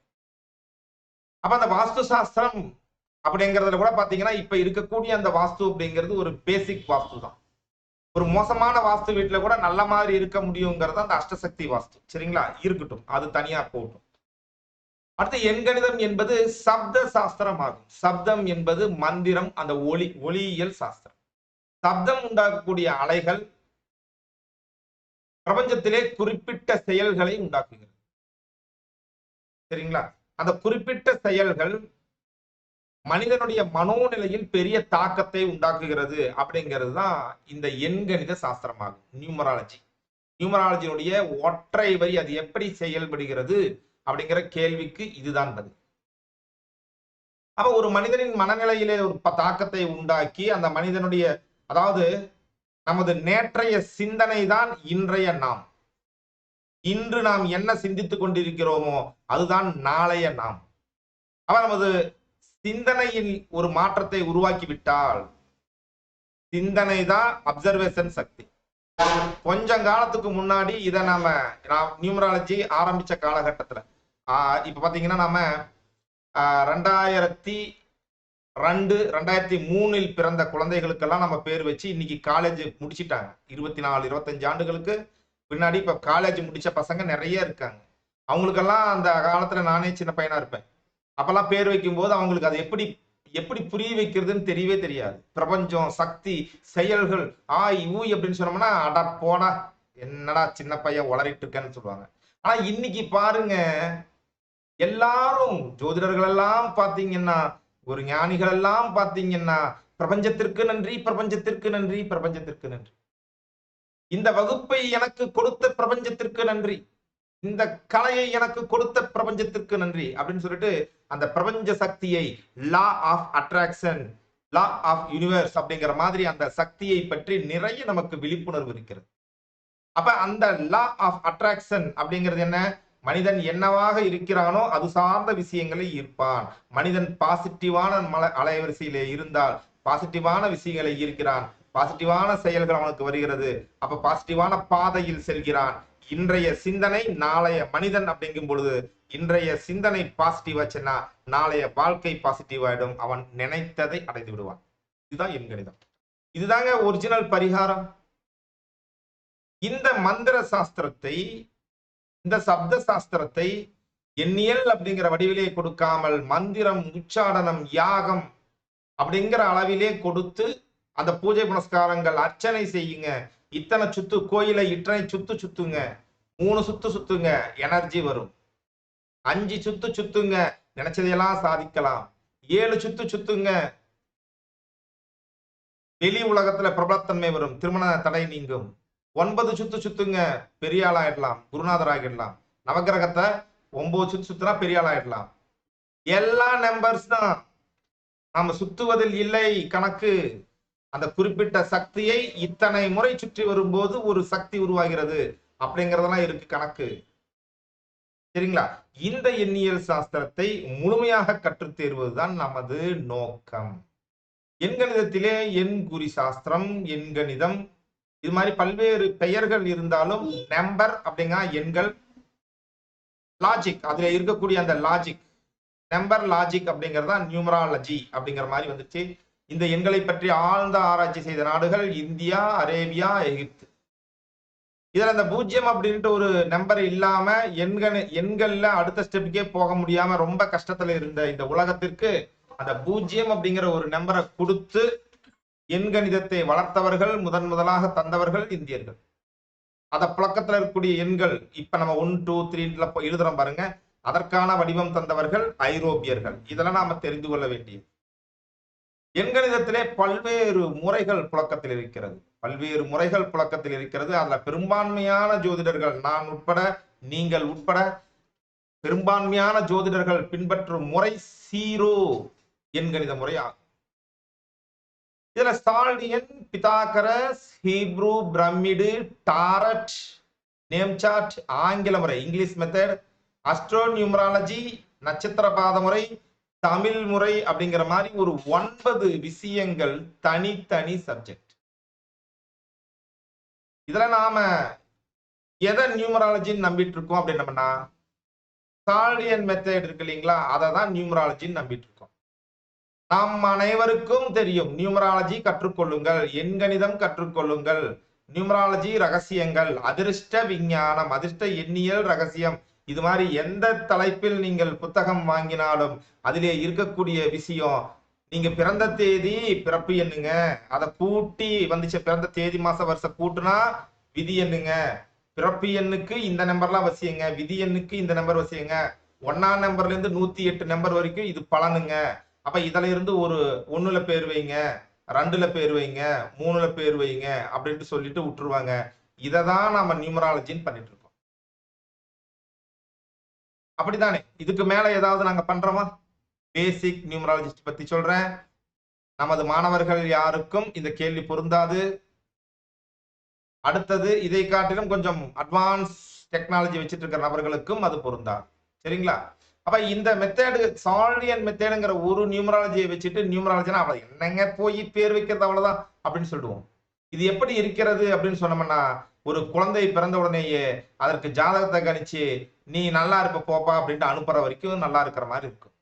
அப்ப அந்த வாஸ்து சாஸ்திரம் அப்படிங்கிறதுல கூட பாத்தீங்கன்னா இப்ப இருக்கக்கூடிய அந்த வாஸ்து அப்படிங்கிறது ஒரு பேசிக் வாஸ்து தான். ஒரு மோசமான வாஸ்து வீட்டுல கூட நல்ல மாதிரி இருக்க முடியுங்கிறது அந்த அஷ்டசக்தி வாஸ்து. சரிங்களா, இருக்கட்டும், அது தனியா போகட்டும். அடுத்து எண்கணிதம் என்பது சப்த சாஸ்திரம் ஆகும். சப்தம் என்பது மந்திரம், அந்த ஒளியியல் சாஸ்திரம். சப்தம் உண்டாக்கக்கூடிய அலைகள் பிரபஞ்சத்திலே குறிப்பிட்ட செயல்களை உண்டாக்குகிறது. சரிங்களா, அந்த குறிப்பிட்ட செயல்கள் மனிதனுடைய மனோநிலையில் பெரிய தாக்கத்தை உண்டாக்குகிறது அப்படிங்கிறது தான் இந்த எண்கணித சாஸ்திரமாகும். நியூமராலஜியுடைய ஒற்றை வரி அது எப்படி செயல்படுகிறது அப்படிங்கிற கேள்விக்கு இதுதான் பதில். அப்ப ஒரு மனிதனின் மனநிலையிலே ஒரு தாக்கத்தை உண்டாக்கி அந்த மனிதனுடைய, அதாவது நமது நேற்றைய சிந்தனை தான் இன்றைய நாம். இன்று நாம் என்ன சிந்தித்துக் கொண்டிருக்கிறோமோ அதுதான் நாளைய நாம். அப்ப நமது சிந்தனையில் ஒரு மாற்றத்தை உருவாக்கிவிட்டால், சிந்தனை தான் அப்சர்வேஷன் சக்தி. கொஞ்ச காலத்துக்கு முன்னாடி இதை நான் நியூமராலஜி ஆரம்பிச்ச காலகட்டத்துல இப்ப பாத்தீங்கன்னா நம்ம 2003 பிறந்த குழந்தைகளுக்கெல்லாம் நம்ம பேர் வச்சு இன்னைக்கு காலேஜ் முடிச்சிட்டாங்க. 24-25 ஆண்டுகளுக்கு பின்னாடி இப்ப காலேஜ் முடிச்ச பசங்க நிறைய இருக்காங்க. அவங்களுக்கெல்லாம் அந்த காலத்துல நானே சின்ன பையனா இருப்பேன். அப்பெல்லாம் பேர் வைக்கும் போது அவங்களுக்கு அது எப்படி புரிய வைக்கிறதுன்னு தெரியவே தெரியாது. பிரபஞ்சம், சக்தி, செயல்கள், ஊ அப்படின்னு சொன்னோம்னா அடா போடா என்னடா சின்ன பையன் உளறிட்டு இருக்கேன்னு சொல்லுவாங்க. ஆனா இன்னைக்கு பாருங்க, எல்லாரும் ஜோதிடர்கள் எல்லாம் பாத்தீங்கன்னா, ஒரு ஞானிகள் எல்லாம் பாத்தீங்கன்னா, பிரபஞ்சத்திற்கு நன்றி, பிரபஞ்சத்திற்கு நன்றி, பிரபஞ்சத்திற்கு நன்றி, இந்த வகுப்பை எனக்கு கொடுத்த பிரபஞ்சத்திற்கு நன்றி, இந்த கலையை எனக்கு கொடுத்த பிரபஞ்சத்திற்கு நன்றி அப்படின்னு சொல்லிட்டு அந்த பிரபஞ்ச சக்தியை, law of attraction, law of universe அப்படிங்கிற மாதிரி அந்த சக்தியை பற்றி நிறைய நமக்கு விழிப்புணர்வு இருக்கிறது. அப்ப அந்த லா ஆஃப் அட்ராக்ஷன் அப்படிங்கிறது என்ன? மனிதன் என்னவாக இருக்கிறானோ அது சார்ந்த விஷயங்களை ஈர்ப்பான். மனிதன் பாசிட்டிவான அலைவரிசையிலே இருந்தால் பாசிட்டிவான விஷயங்களை ஈர்க்கிறான், பாசிட்டிவான செயல்கள் அவனுக்கு வருகிறது. அப்ப பாசிட்டிவான பாதையில் செல்கிறான். இன்றைய சிந்தனை நாளைய மனிதன் அப்படிங்கும் பொழுது இன்றைய சிந்தனை பாசிட்டிவ் ஆச்சுன்னா நாளைய வாழ்க்கை பாசிட்டிவ் ஆயிடும். அவன் நினைத்ததை அடைந்து விடுவான். இதுதான் என் கணிதம். இதுதாங்க ஒரிஜினல் பரிகாரம். இந்த மந்திர சாஸ்திரத்தை, இந்த சப்த சாஸ்திரத்தை எண்ணியல் அப்படிங்கிற வடிவிலே கொடுக்காமல் மந்திரம், உச்சாடனம், யாகம் அப்படிங்கிற அளவிலே கொடுத்து அந்த பூஜை புனஸ்காரங்கள் அர்ச்சனை செய்யுங்க. இத்தனை சுத்து கோயிலை இத்தனை சுத்துங்க, 3 சுத்து சுத்துங்க, எனர்ஜி வரும். 5 சுத்து சுத்துங்க, நினைச்சதையெல்லாம் சாதிக்கலாம். 7 சுத்து சுத்துங்க, வெளி உலகத்துல பிரபலத்தன்மை வரும், திருமண தடை நீங்கும். 9 சுத்து சுத்துங்க, பெரிய ஆள் ஆயிடலாம், குருநாதர் ஆகிடலாம். நவகிரகத்தை 9 சுத்து சுத்துனா பெரிய ஆள் ஆயிடலாம். எல்லா நம்பர்ஸ் தான், நாம சுத்துவதில் இல்லை கணக்கு. அந்த குறிப்பிட்ட சக்தியை இத்தனை முறை சுற்றி வரும்போது ஒரு சக்தி உருவாகிறது அப்படிங்கறதெல்லாம் இருக்கு கணக்கு. சரிங்களா? இந்த எண்ணியல் சாஸ்திரத்தை முழுமையாக கற்றுத் தேர்வதுதான் நமது நோக்கம். எண்கணிதத்திலே எண்குறி சாஸ்திரம், எண்கணிதம், இது மாதிரி பல்வேறு பெயர்கள் இருந்தாலும் நம்பர் அப்படிங்கிற எண்கள், லாஜிக், அதுல இருக்கக்கூடிய அந்த லாஜிக், நம்பர் லாஜிக் அப்படிங்கறதா நியூமராலஜி அப்படிங்கிற மாதிரி வந்துச்சு. இந்த எண்களை பற்றி ஆழ்ந்த ஆராய்ச்சி செய்த நாடுகள் இந்தியா, அரேபியா, எகிப்து. இதுல அந்த 0 அப்படின்ட்டு ஒரு நம்பர் இல்லாம எண்கள்ல அடுத்த ஸ்டெப்புக்கே போக முடியாம ரொம்ப கஷ்டத்துல இருந்த இந்த உலகத்திற்கு அந்த 0 அப்படிங்கிற ஒரு நம்பரை கொடுத்து எண்கணிதத்தை வளர்த்தவர்கள், முதலாக தந்தவர்கள் இந்தியர்கள். அத புழக்கத்துல இருக்கக்கூடிய எண்கள் இப்ப நம்ம 1, 2, 3 எழுதுறோம் பாருங்க, அதற்கான வடிவம் தந்தவர்கள் ஐரோப்பியர்கள். இதெல்லாம் நாம தெரிந்து கொள்ள வேண்டியது. எண்கணிதத்திலே பல்வேறு முறைகள் புழக்கத்தில் இருக்கிறது, பல்வேறு முறைகள் புழக்கத்தில் இருக்கிறது. அதுல பெரும்பான்மையான ஜோதிடர்கள், நான் உட்பட, நீங்கள் உட்பட, பெரும்பான்மையான ஜோதிடர்கள் பின்பற்றும் முறை 0 எண்கணித முறை ஆகும். இதுல Chaldean, Pythagoras, Hebrew, pyramid, tarot, name chart, ஆங்கில முறை, இங்கிலீஷ் மெத்தட், அஸ்ட்ரோ நியூமராலஜி, நட்சத்திர பாத முறை, தமிழ் முறை அப்படிங்கிற மாதிரி ஒரு 9 விஷயங்கள் தனித்தனி சப்ஜெக்ட். இதுல நாம எதை நியூமராலஜின்னு நம்பிட்டு இருக்கோம் அப்படின்னா, சால்டியன் மெத்தட் இருக்கு இல்லைங்களா, அதை தான் நியூமராலஜின்னு நம்பிட்டு இருக்கோம். நம் அனைவருக்கும் தெரியும், நியூமராலஜி கற்றுக்கொள்ளுங்கள், எண்கணிதம் கற்றுக்கொள்ளுங்கள், நியூமராலஜி ரகசியங்கள், அதிர்ஷ்ட விஞ்ஞானம், அதிர்ஷ்ட எண்ணியல் ரகசியம், இது மாதிரி எந்த தலைப்பில் நீங்கள் புத்தகம் வாங்கினாலும் அதிலே இருக்கக்கூடிய விஷயம், நீங்க பிறந்த தேதி பிறப்பு எண்ணுங்க, அதை கூட்டி வந்துச்சு, பிறந்த தேதி மாச வருஷம் கூட்டுனா விதி எண்ணுங்க, பிறப்பு எண்ணுக்கு இந்த நம்பர்லாம் வசியுங்க, விதி எண்ணுக்கு இந்த நம்பர் வசியுங்க, 1ஆம் நம்பர்ல இருந்து 108 நம்பர் வரைக்கும் இது பலனுங்க. அப்ப இதுல இருந்து ஒரு 1ல பேர் வைங்க, 2ல பேர் வைங்க, 3ல பேர் வைங்க அப்படின்ட்டு சொல்லிட்டு விட்டுருவாங்க. இததான் நாம நியூமராலஜின்னு பண்ணிட்டு இருக்கோம். அப்படித்தானே? இதுக்கு மேல ஏதாவது நாங்க பண்றோமா? பேசிக் நியூமராலஜிஸ்ட் பத்தி சொல்றேன். நமது மாணவர்கள் யாருக்கும் இந்த கேள்வி பொருந்தாது. அடுத்தது இதை காட்டிலும் கொஞ்சம் அட்வான்ஸ் டெக்னாலஜி வச்சிட்டு இருக்கிற நபர்களுக்கும் அது பொருந்தாது. சரிங்களா? அப்ப இந்த மெத்தேடு சால்டியன் மெத்தேடுங்கிற ஒரு நியூமராலஜியை வச்சுட்டு நியூமராலஜினா அவள் என்னங்க போய் பேர் வைக்கிறது அவ்வளவுதான் அப்படின்னு சொல்லுவோம். இது எப்படி இருக்கிறது அப்படின்னு சொன்னோம்னா, ஒரு குழந்தை பிறந்த உடனேயே அதற்கு ஜாதகத்தை கணிச்சு நீ நல்லா இருப்ப போப்பா அப்படின்ட்டு அனுப்புற வரைக்கும் நல்லா இருக்கிற மாதிரி இருக்கும்.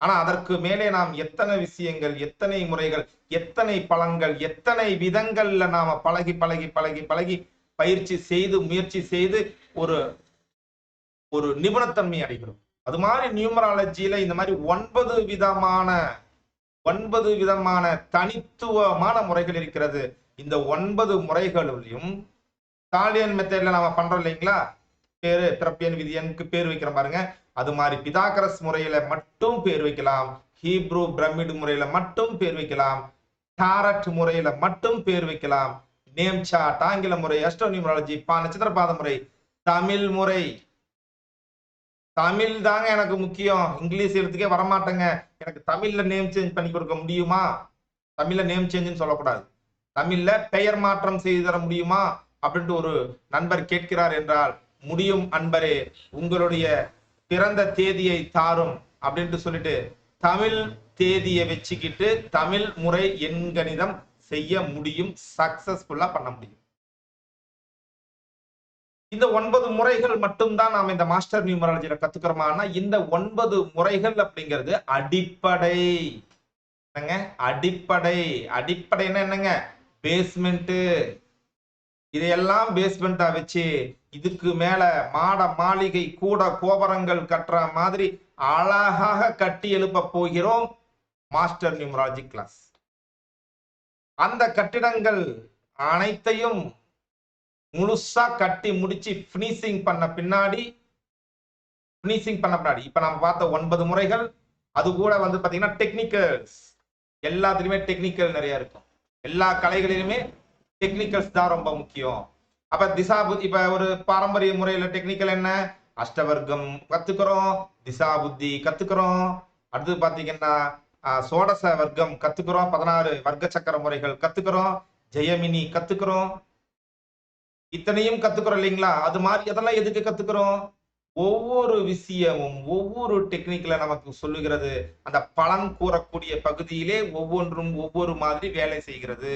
ஆனா அதற்கு மேலே நாம் எத்தனை விஷயங்கள், எத்தனை முறைகள், எத்தனை பலன்கள், எத்தனை விதங்கள்ல நாம பழகி பழகி பழகி பழகி பயிற்சி செய்து முயற்சி செய்து ஒரு ஒரு நிபுணத்தன்மை அடைகிறோம். அது மாதிரி நியூமராலஜியில இந்த மாதிரி 9 விதமான தனித்துவமான முறைகள் இருக்கிறது. இந்த 9 முறைகளிலும் சால்டியன் மெத்தட்ல நாம பண்றோம் இல்லைங்களா, பேரு திரப்பியன் விதியனுக்கு பேர் வைக்கிற பாருங்க, அது மாதிரி பிதாகரஸ் முறையில மட்டும் பேர் வைக்கலாம், ஹீப்ரூ பிரமிடு முறையில மட்டும் பேர் வைக்கலாம், டாரட் முறையில மட்டும் பேர் வைக்கலாம், நேம் சார்ட் ஆங்கில முறை, அஸ்ட்ரோ நியூமராலஜி, நட்சத்திர பாத முறை, தமிழ் முறை. தமிழ் தாங்க எனக்கு முக்கியம், இங்கிலீஷ் எழுத்துக்கே வரமாட்டேங்க, எனக்கு தமிழ்ல நேம் சேஞ்ச் பண்ணி கொடுக்க முடியுமா? தமிழ்ல நேம் சேஞ்சுன்னு சொல்லக்கூடாது, தமிழ்ல பெயர் மாற்றம் செய்து தர முடியுமா அப்படின்ட்டு ஒரு நண்பர் கேட்கிறார் என்றால், முடியும் அன்பரே, உங்களுடைய பிறந்த தேதியை தாரும் அப்படின்ட்டு சொல்லிட்டு தமிழ் தேதியை வச்சுக்கிட்டு தமிழ் முறை எண்கணிதம் செய்ய முடியும், சக்சஸ்ஃபுல்லா பண்ண முடியும். இந்த 9 முறைகள் மட்டும்தான் நாம இந்த மாஸ்டர் நியூமராலஜியில கத்துக்கிறோமானா, இந்த 9 முறைகள் அப்படிங்கிறது அடிப்படை. என்னங்க அடிப்படை? அடிப்படைன்னா என்னங்க? பேஸ்மெண்ட். இதையெல்லாம் பேஸ்மெண்டா வச்சு இதுக்கு மேல மாட மாளிகை கூட கோபுரங்கள் கட்டுற மாதிரி அழகாக கட்டி எழுப்ப போகிறோம் மாஸ்டர் நியூமராலஜி கிளாஸ். அந்த கட்டிடங்கள் அனைத்தையும் முழுசா கட்டி முடிச்சு பினிஷிங் பண்ண பின்னாடி இப்ப நம்ம பார்த்த 9 முறைகள், அது கூட வந்து பாத்தீங்கன்னா டெக்னிக்கல்ஸ், எல்லாத்துலயுமே டெக்னிக்கல் நிறைய இருக்கும். எல்லா கலைகளிலுமே டெக்னிக்கல்ஸ் தான் ரொம்ப முக்கியம். அப்ப திசாபுத்தி, இப்ப ஒரு பாரம்பரிய முறையில டெக்னிக்கல் என்ன? அஷ்டவர்க்கம் கத்துக்கிறோம், திசா புத்தி கத்துக்கிறோம், அடுத்து பாத்தீங்கன்னா சோடச வர்க்கம் கத்துக்கிறோம், 16 வர்க்க சக்கர முறைகள் கத்துக்கிறோம், ஜெயமினி கத்துக்கிறோம், இத்தனையும் கத்துக்கிறோம் இல்லைங்களா? அது மாதிரி அதெல்லாம் எதுக்கு கத்துக்கிறோம்? ஒவ்வொரு விஷயமும் ஒவ்வொரு டெக்னிக்ல நமக்கு சொல்லுகிறது. அந்த பலன் கூறக்கூடிய பகுதியிலே ஒவ்வொன்றும் ஒவ்வொரு மாதிரி வேலை செய்கிறது.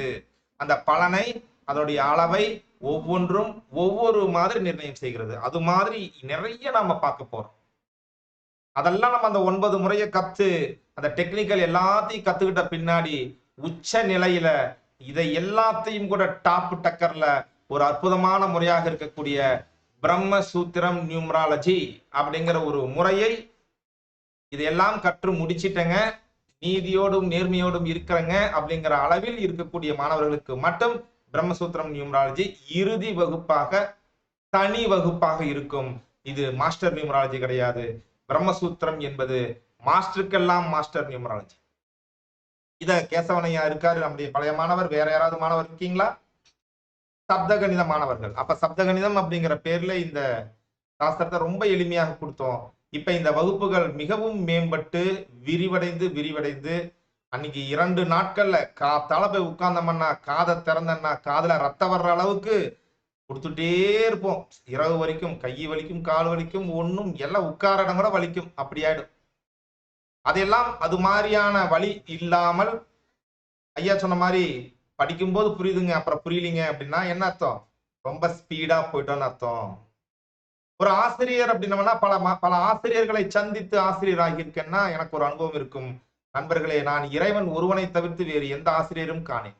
அந்த பலனை, அதனுடைய அளவை ஒவ்வொன்றும் ஒவ்வொரு மாதிரி நிர்ணயம் செய்கிறது. அது மாதிரி நிறைய நாம பார்க்க போறோம். அதெல்லாம் நம்ம அந்த 9 முறையை கத்து அந்த டெக்னிக்கல் எல்லாத்தையும் கத்துக்கிட்ட பின்னாடி உச்ச நிலையில இதை எல்லாத்தையும் கூட டாப் டக்கர்ல ஒரு அற்புதமான முறையாக இருக்கக்கூடிய பிரம்மசூத்திரம் நியூமராலஜி அப்படிங்கிற ஒரு முறையை இதையெல்லாம் கற்று முடிச்சிட்டங்க, நீதியோடும் நேர்மையோடும் இருக்கிறங்க அப்படிங்கிற அளவில் இருக்கக்கூடிய மாணவர்களுக்கு மட்டும் பிரம்மசூத்திரம் நியூமராலஜி இறுதி வகுப்பாக, தனி வகுப்பாக இருக்கும். இது மாஸ்டர் நியூமராலஜி கிடையாது. பிரம்மசூத்திரம் என்பது மாஸ்டருக்கெல்லாம் மாஸ்டர் நியூமராலஜி. இத கேசவனையா இருக்காரு, நம்முடைய பழைய மாணவர். வேற யாராவது மாணவர் இருக்கீங்களா? சப்தகணித மாணவர்கள். அப்ப சப்தகணிதம் அப்படிங்கிற பேர்ல இந்த சாஸ்திரத்தை ரொம்ப எளிமையாக கொடுத்தோம். இப்ப இந்த வகுப்புகள் மிகவும் மேம்பட்டு விரிவடைந்து அன்னைக்கு 2 நாட்கள்ல தலை உட்கார்ந்தோம்னா, காதை திறந்தன்னா காதுல ரத்தம் வர்ற அளவுக்கு கொடுத்துட்டே இருப்போம். இரவு வரைக்கும் கை வலிக்கும், கால் வலிக்கும், ஒன்னும் எல்லாம் உட்கார இடம் கூட வலிக்கும், அப்படி ஆயிடும். அதெல்லாம் அது மாதிரியான வலி இல்லாமல், ஐயா சொன்ன மாதிரி படிக்கும்போது புரியுதுங்க, அப்புறம் புரியலீங்க அப்படின்னா என்ன அர்த்தம்? ரொம்ப ஸ்பீடா போயிட்டோம்னு அர்த்தம். ஒரு ஆசிரியர் அப்படின்னம்னா பல ஆசிரியர்களை சந்தித்து ஆசிரியர் ஆகியிருக்கேன்னா எனக்கு ஒரு அனுபவம் இருக்கும். நண்பர்களே, நான் இறைவன் ஒருவனை தவிர்த்து வேறு எந்த ஆசிரியரும் காணேன்.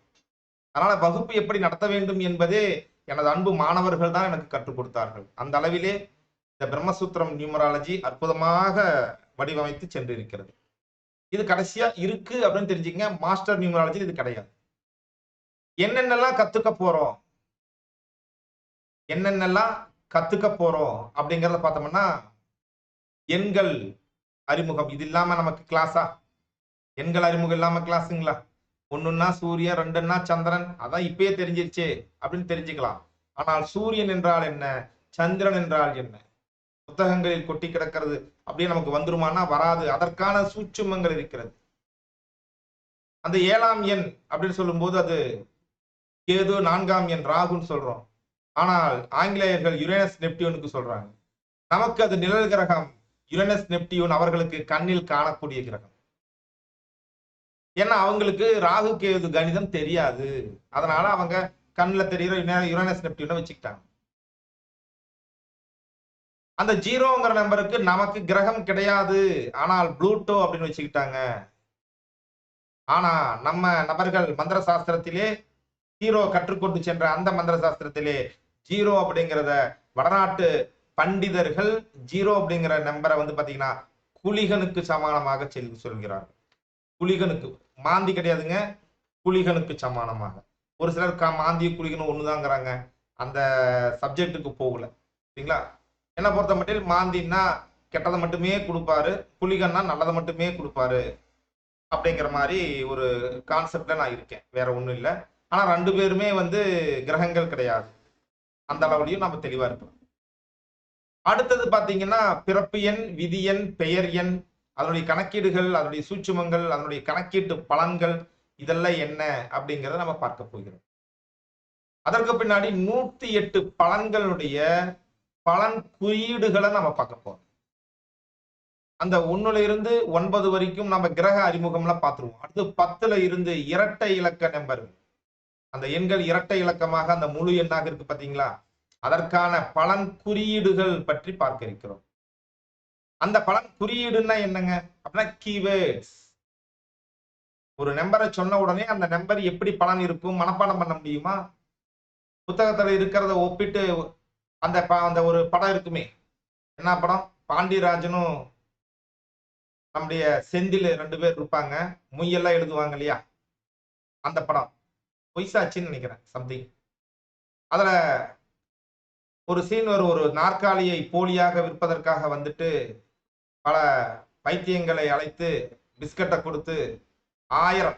அதனால வகுப்பு எப்படி நடத்த வேண்டும் என்பதே எனது அன்பு மாணவர்கள் தான் எனக்கு கற்றுக் கொடுத்தார்கள். அந்த அளவிலே இந்த பிரம்மசூத்திரம் நியூமராலஜி அற்புதமாக வடிவமைத்து சென்றிருக்கிறது. இது கடைசியா இருக்கு அப்படின்னு தெரிஞ்சுக்கங்க. மாஸ்டர் நியூமராலஜி இது கிடையாது. என்னென்னலாம் கத்துக்க போறோம் அப்படிங்கறத பார்த்தோம்னா, எண்கள் அறிமுகம் இது இல்லாம நமக்கு கிளாஸா? எண்கள் அறிமுகம் இல்லாம கிளாஸுங்களா? 1ன்னா சூரியன், 2ன்னா சந்திரன், அதான் இப்பயே தெரிஞ்சிருச்சே அப்படின்னு தெரிஞ்சுக்கலாம். ஆனால் சூரியன் என்றால் என்ன, சந்திரன் என்றால் என்ன, புத்தகங்களில் கொட்டி கிடக்கிறது. அப்படியே நமக்கு வந்துருமானா வராது. அதற்கான சூட்சுமங்கள் இருக்கிறது. அந்த 7ஆம் எண் அப்படின்னு சொல்லும்போது அது கேது, 4ஆம் எண் ராகுன்னு சொல்றோம். ஆனால் ஆங்கிலேயர்கள் யுரேனஸ் நெப்டியூனுக்கு சொல்றாங்க. நமக்கு அது நிழல் கிரகம். யுரேனஸ் நெப்டியூன் அவர்களுக்கு கண்ணில் காணக்கூடிய கிரகம். ஏன்னா அவங்களுக்கு ராகு கேது கணிதம் தெரியாது. அதனால அவங்க கண்ணில் தெரிகிற யுரேனஸ் நெப்டியூனை வச்சுக்கிட்டாங்க. அந்த 0ங்கிற நம்பருக்கு நமக்கு கிரகம் கிடையாது, ஆனால் ப்ளூட்டோ அப்படின்னு வச்சுக்கிட்டாங்க. ஆனா நம்ம நபர்கள் மந்திர சாஸ்திரத்திலே 0 கற்றுக்கொண்டு சென்ற அந்த மந்திர சாஸ்திரத்திலே 0 அப்படிங்கிறத வடநாட்டு பண்டிதர்கள் 0 அப்படிங்கிற நம்பரை வந்து பாத்தீங்கன்னா குளிகனுக்கு சமானமாக சொல்கிறார்கள். குளிகனுக்கு, மாந்தி கிடையாதுங்க, குளிகனுக்கு சமானமாக. ஒரு சிலர் மாந்தி குளிகனும் ஒண்ணுதாங்கிறாங்க. அந்த சப்ஜெக்டுக்கு போகல. சரிங்களா? என்ன பொறுத்த மட்டும் மாந்தின்னா கெட்டதை மட்டுமே கொடுப்பாரு, குளிகன்னா நல்லதை மட்டுமே கொடுப்பாரு அப்படிங்கிற மாதிரி ஒரு கான்செப்ட்ல நான் இருக்கேன். வேற ஒண்ணும் இல்லை. ஆனா 2 பேருமே வந்து கிரகங்கள் கிடையாது. அந்த அளவுலையும் நம்ம தெளிவா இருக்கணும். அடுத்தது பாத்தீங்கன்னா பிறப்பு எண், விதி எண், பெயர் எண், அதனுடைய கணக்கீடுகள், அதனுடைய சூட்சுமங்கள், அதனுடைய கணக்கீட்டு பலன்கள், இதெல்லாம் என்ன அப்படிங்கிறத நம்ம பார்க்க போகிறோம். அதற்கு பின்னாடி 108 பலன்களுடைய பலன் குறியீடுகளை நம்ம பார்க்க போறோம். அந்த 1ல இருந்து 9 வரைக்கும் நம்ம கிரக அறிமுகம்லாம் பார்த்துருவோம். அடுத்து 10ல இருந்து இரட்டை இலக்க நம்பர்கள், அந்த எண்கள் இரட்டை இலக்கமாக அந்த முழு எண்ணாக இருக்கு பாத்தீங்களா, அதற்கான பலன் குறியீடுகள் பற்றி பார்க்க இருக்கிறோம். அந்த பலன் குறியீடுன்னா என்னங்க அப்படின்னா கீவேர்ட்ஸ். ஒரு நம்பரை சொன்ன உடனே அந்த நம்பர் எப்படி பலன் இருக்கும் மனப்பாடம் பண்ண முடியுமா? புத்தகத்துல இருக்கிறத ஒப்பிட்டு அந்த ஒரு படம் இருக்குமே, என்ன படம்? பாண்டியராஜனும் நம்முடைய செந்தில் 2 பேர் இருப்பாங்க, மொய்யெல்லாம் எழுதுவாங்க இல்லையா, அந்த படம் பொய்சாச்சின்னு நினைக்கிறேன் சம்திங். அதுல ஒரு சீன் வரும். ஒரு நாற்காலியை போலியாக விற்பதற்காக வந்துட்டு பல பைத்தியங்களை அழைத்து பிஸ்கட்டை கொடுத்து 1000,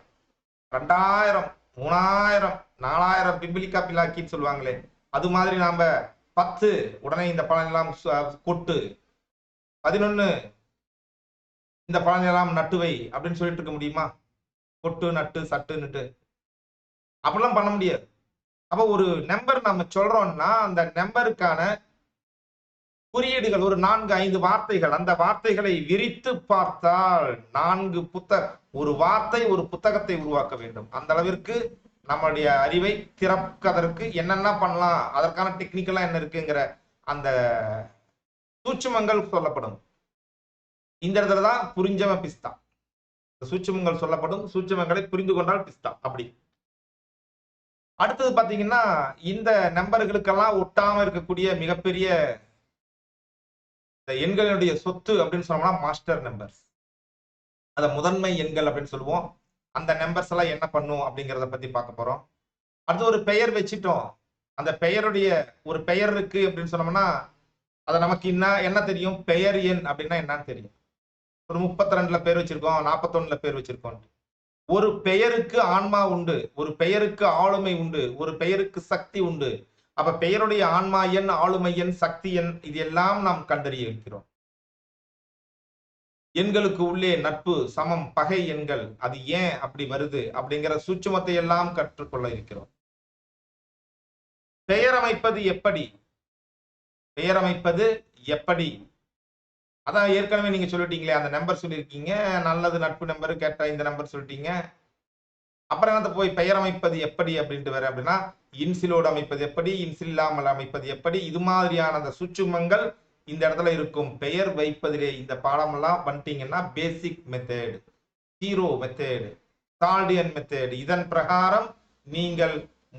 2000, 3000, 4000 பிம்பிலிக்கா பிலாக்கின்னு சொல்லுவாங்களே, அது மாதிரி நாம 10 உடனே இந்த பலன் எல்லாம் கொட்டு, 11 இந்த பலன் எல்லாம் நட்டுவை அப்படின்னு சொல்லிட்டு இருக்க முடியுமா? கொட்டு நட்டு சட்டுன்னுட்டு அப்படிலாம் பண்ண முடியாது. அப்ப ஒரு நம்பர் நம்ம சொல்றோம்னா அந்த நம்பருக்கான குறியீடுகள் ஒரு 4-5 வார்த்தைகள், அந்த வார்த்தைகளை விரித்து பார்த்தால் 4 ஒரு வார்த்தை ஒரு புத்தகத்தை உருவாக்க வேண்டும். அந்த அளவிற்கு நம்மளுடைய அறிவை திறப்பதற்கு என்னென்ன பண்ணலாம், அதற்கான டெக்னிக்கலா என்ன இருக்குங்கிற அந்த சூட்சுமங்கள் சொல்லப்படும். இந்த இடத்துலதான் புரிஞ்சவன் பிஸ்தா. சூட்சுமங்கள் சொல்லப்படும், சூட்சுமங்களை புரிந்து கொண்டால் பிஸ்தா. அப்படி அடுத்தது பாத்தீங்கன்னா இந்த நம்பர்களுக்கெல்லாம் ஒட்டாம இருக்கக்கூடிய மிகப்பெரிய எண்களுடைய சொத்து அப்படின்னு சொன்னோம்னா மாஸ்டர் நம்பர்ஸ், அத முதன்மை எண்கள் அப்படின்னு சொல்லுவோம். அந்த நம்பர்ஸ் எல்லாம் என்ன பண்ணும் அப்படிங்கிறத பத்தி பார்க்க போறோம். அடுத்து ஒரு பெயர் வச்சுட்டோம். அந்த பெயருடைய ஒரு பெயர் இருக்கு அப்படின்னு சொன்னோம்னா அதை நமக்கு என்ன தெரியும்? பெயர் எண் அப்படின்னா என்னன்னு தெரியும். ஒரு 32ல பேர் வச்சிருக்கோம், 41ல பேர் வச்சிருக்கோம். ஒரு பெயருக்கு ஆன்மா உண்டு, ஒரு பெயருக்கு ஆளுமை உண்டு, ஒரு பெயருக்கு சக்தி உண்டு. அப்ப பெயருடைய ஆன்மா எண், ஆளுமை எண், சக்தி எண், இது எல்லாம் நாம் கண்டறிய இருக்கிறோம். எண்களுக்கு உள்ளே நட்பு, சமம், பகை எண்கள், அது ஏன் அப்படி வருது அப்படிங்கிற சூட்சுமத்தை எல்லாம் கற்றுக்கொள்ள இருக்கிறோம். பெயர் அமைப்பது எப்படி? பெயர் அமைப்பது எப்படி? அதான் ஏற்கனவே நீங்க சொல்லிட்டீங்களே, அந்த நம்பர் சொல்லியிருக்கீங்க, நல்லது நட்பு நம்பர் கேட்டா இந்த நம்பர் சொல்லிட்டீங்க. அப்புறம் என்னத்த போய் பெயர் அமைப்பது எப்படி அப்படின்ட்டு வேற அப்படின்னா இன்சிலோடு அமைப்பது எப்படி, இன்சில் இல்லாமல் அமைப்பது எப்படி, இது மாதிரியான அந்த சூட்சுமங்கள் இந்த இடத்துல இருக்கும். பெயர் வைப்பதிலே இந்த பாடம் எல்லாம் பண்ணிட்டீங்கன்னா basic method, zero method, Chaldean method, இதன் பிரகாரம் நீங்கள்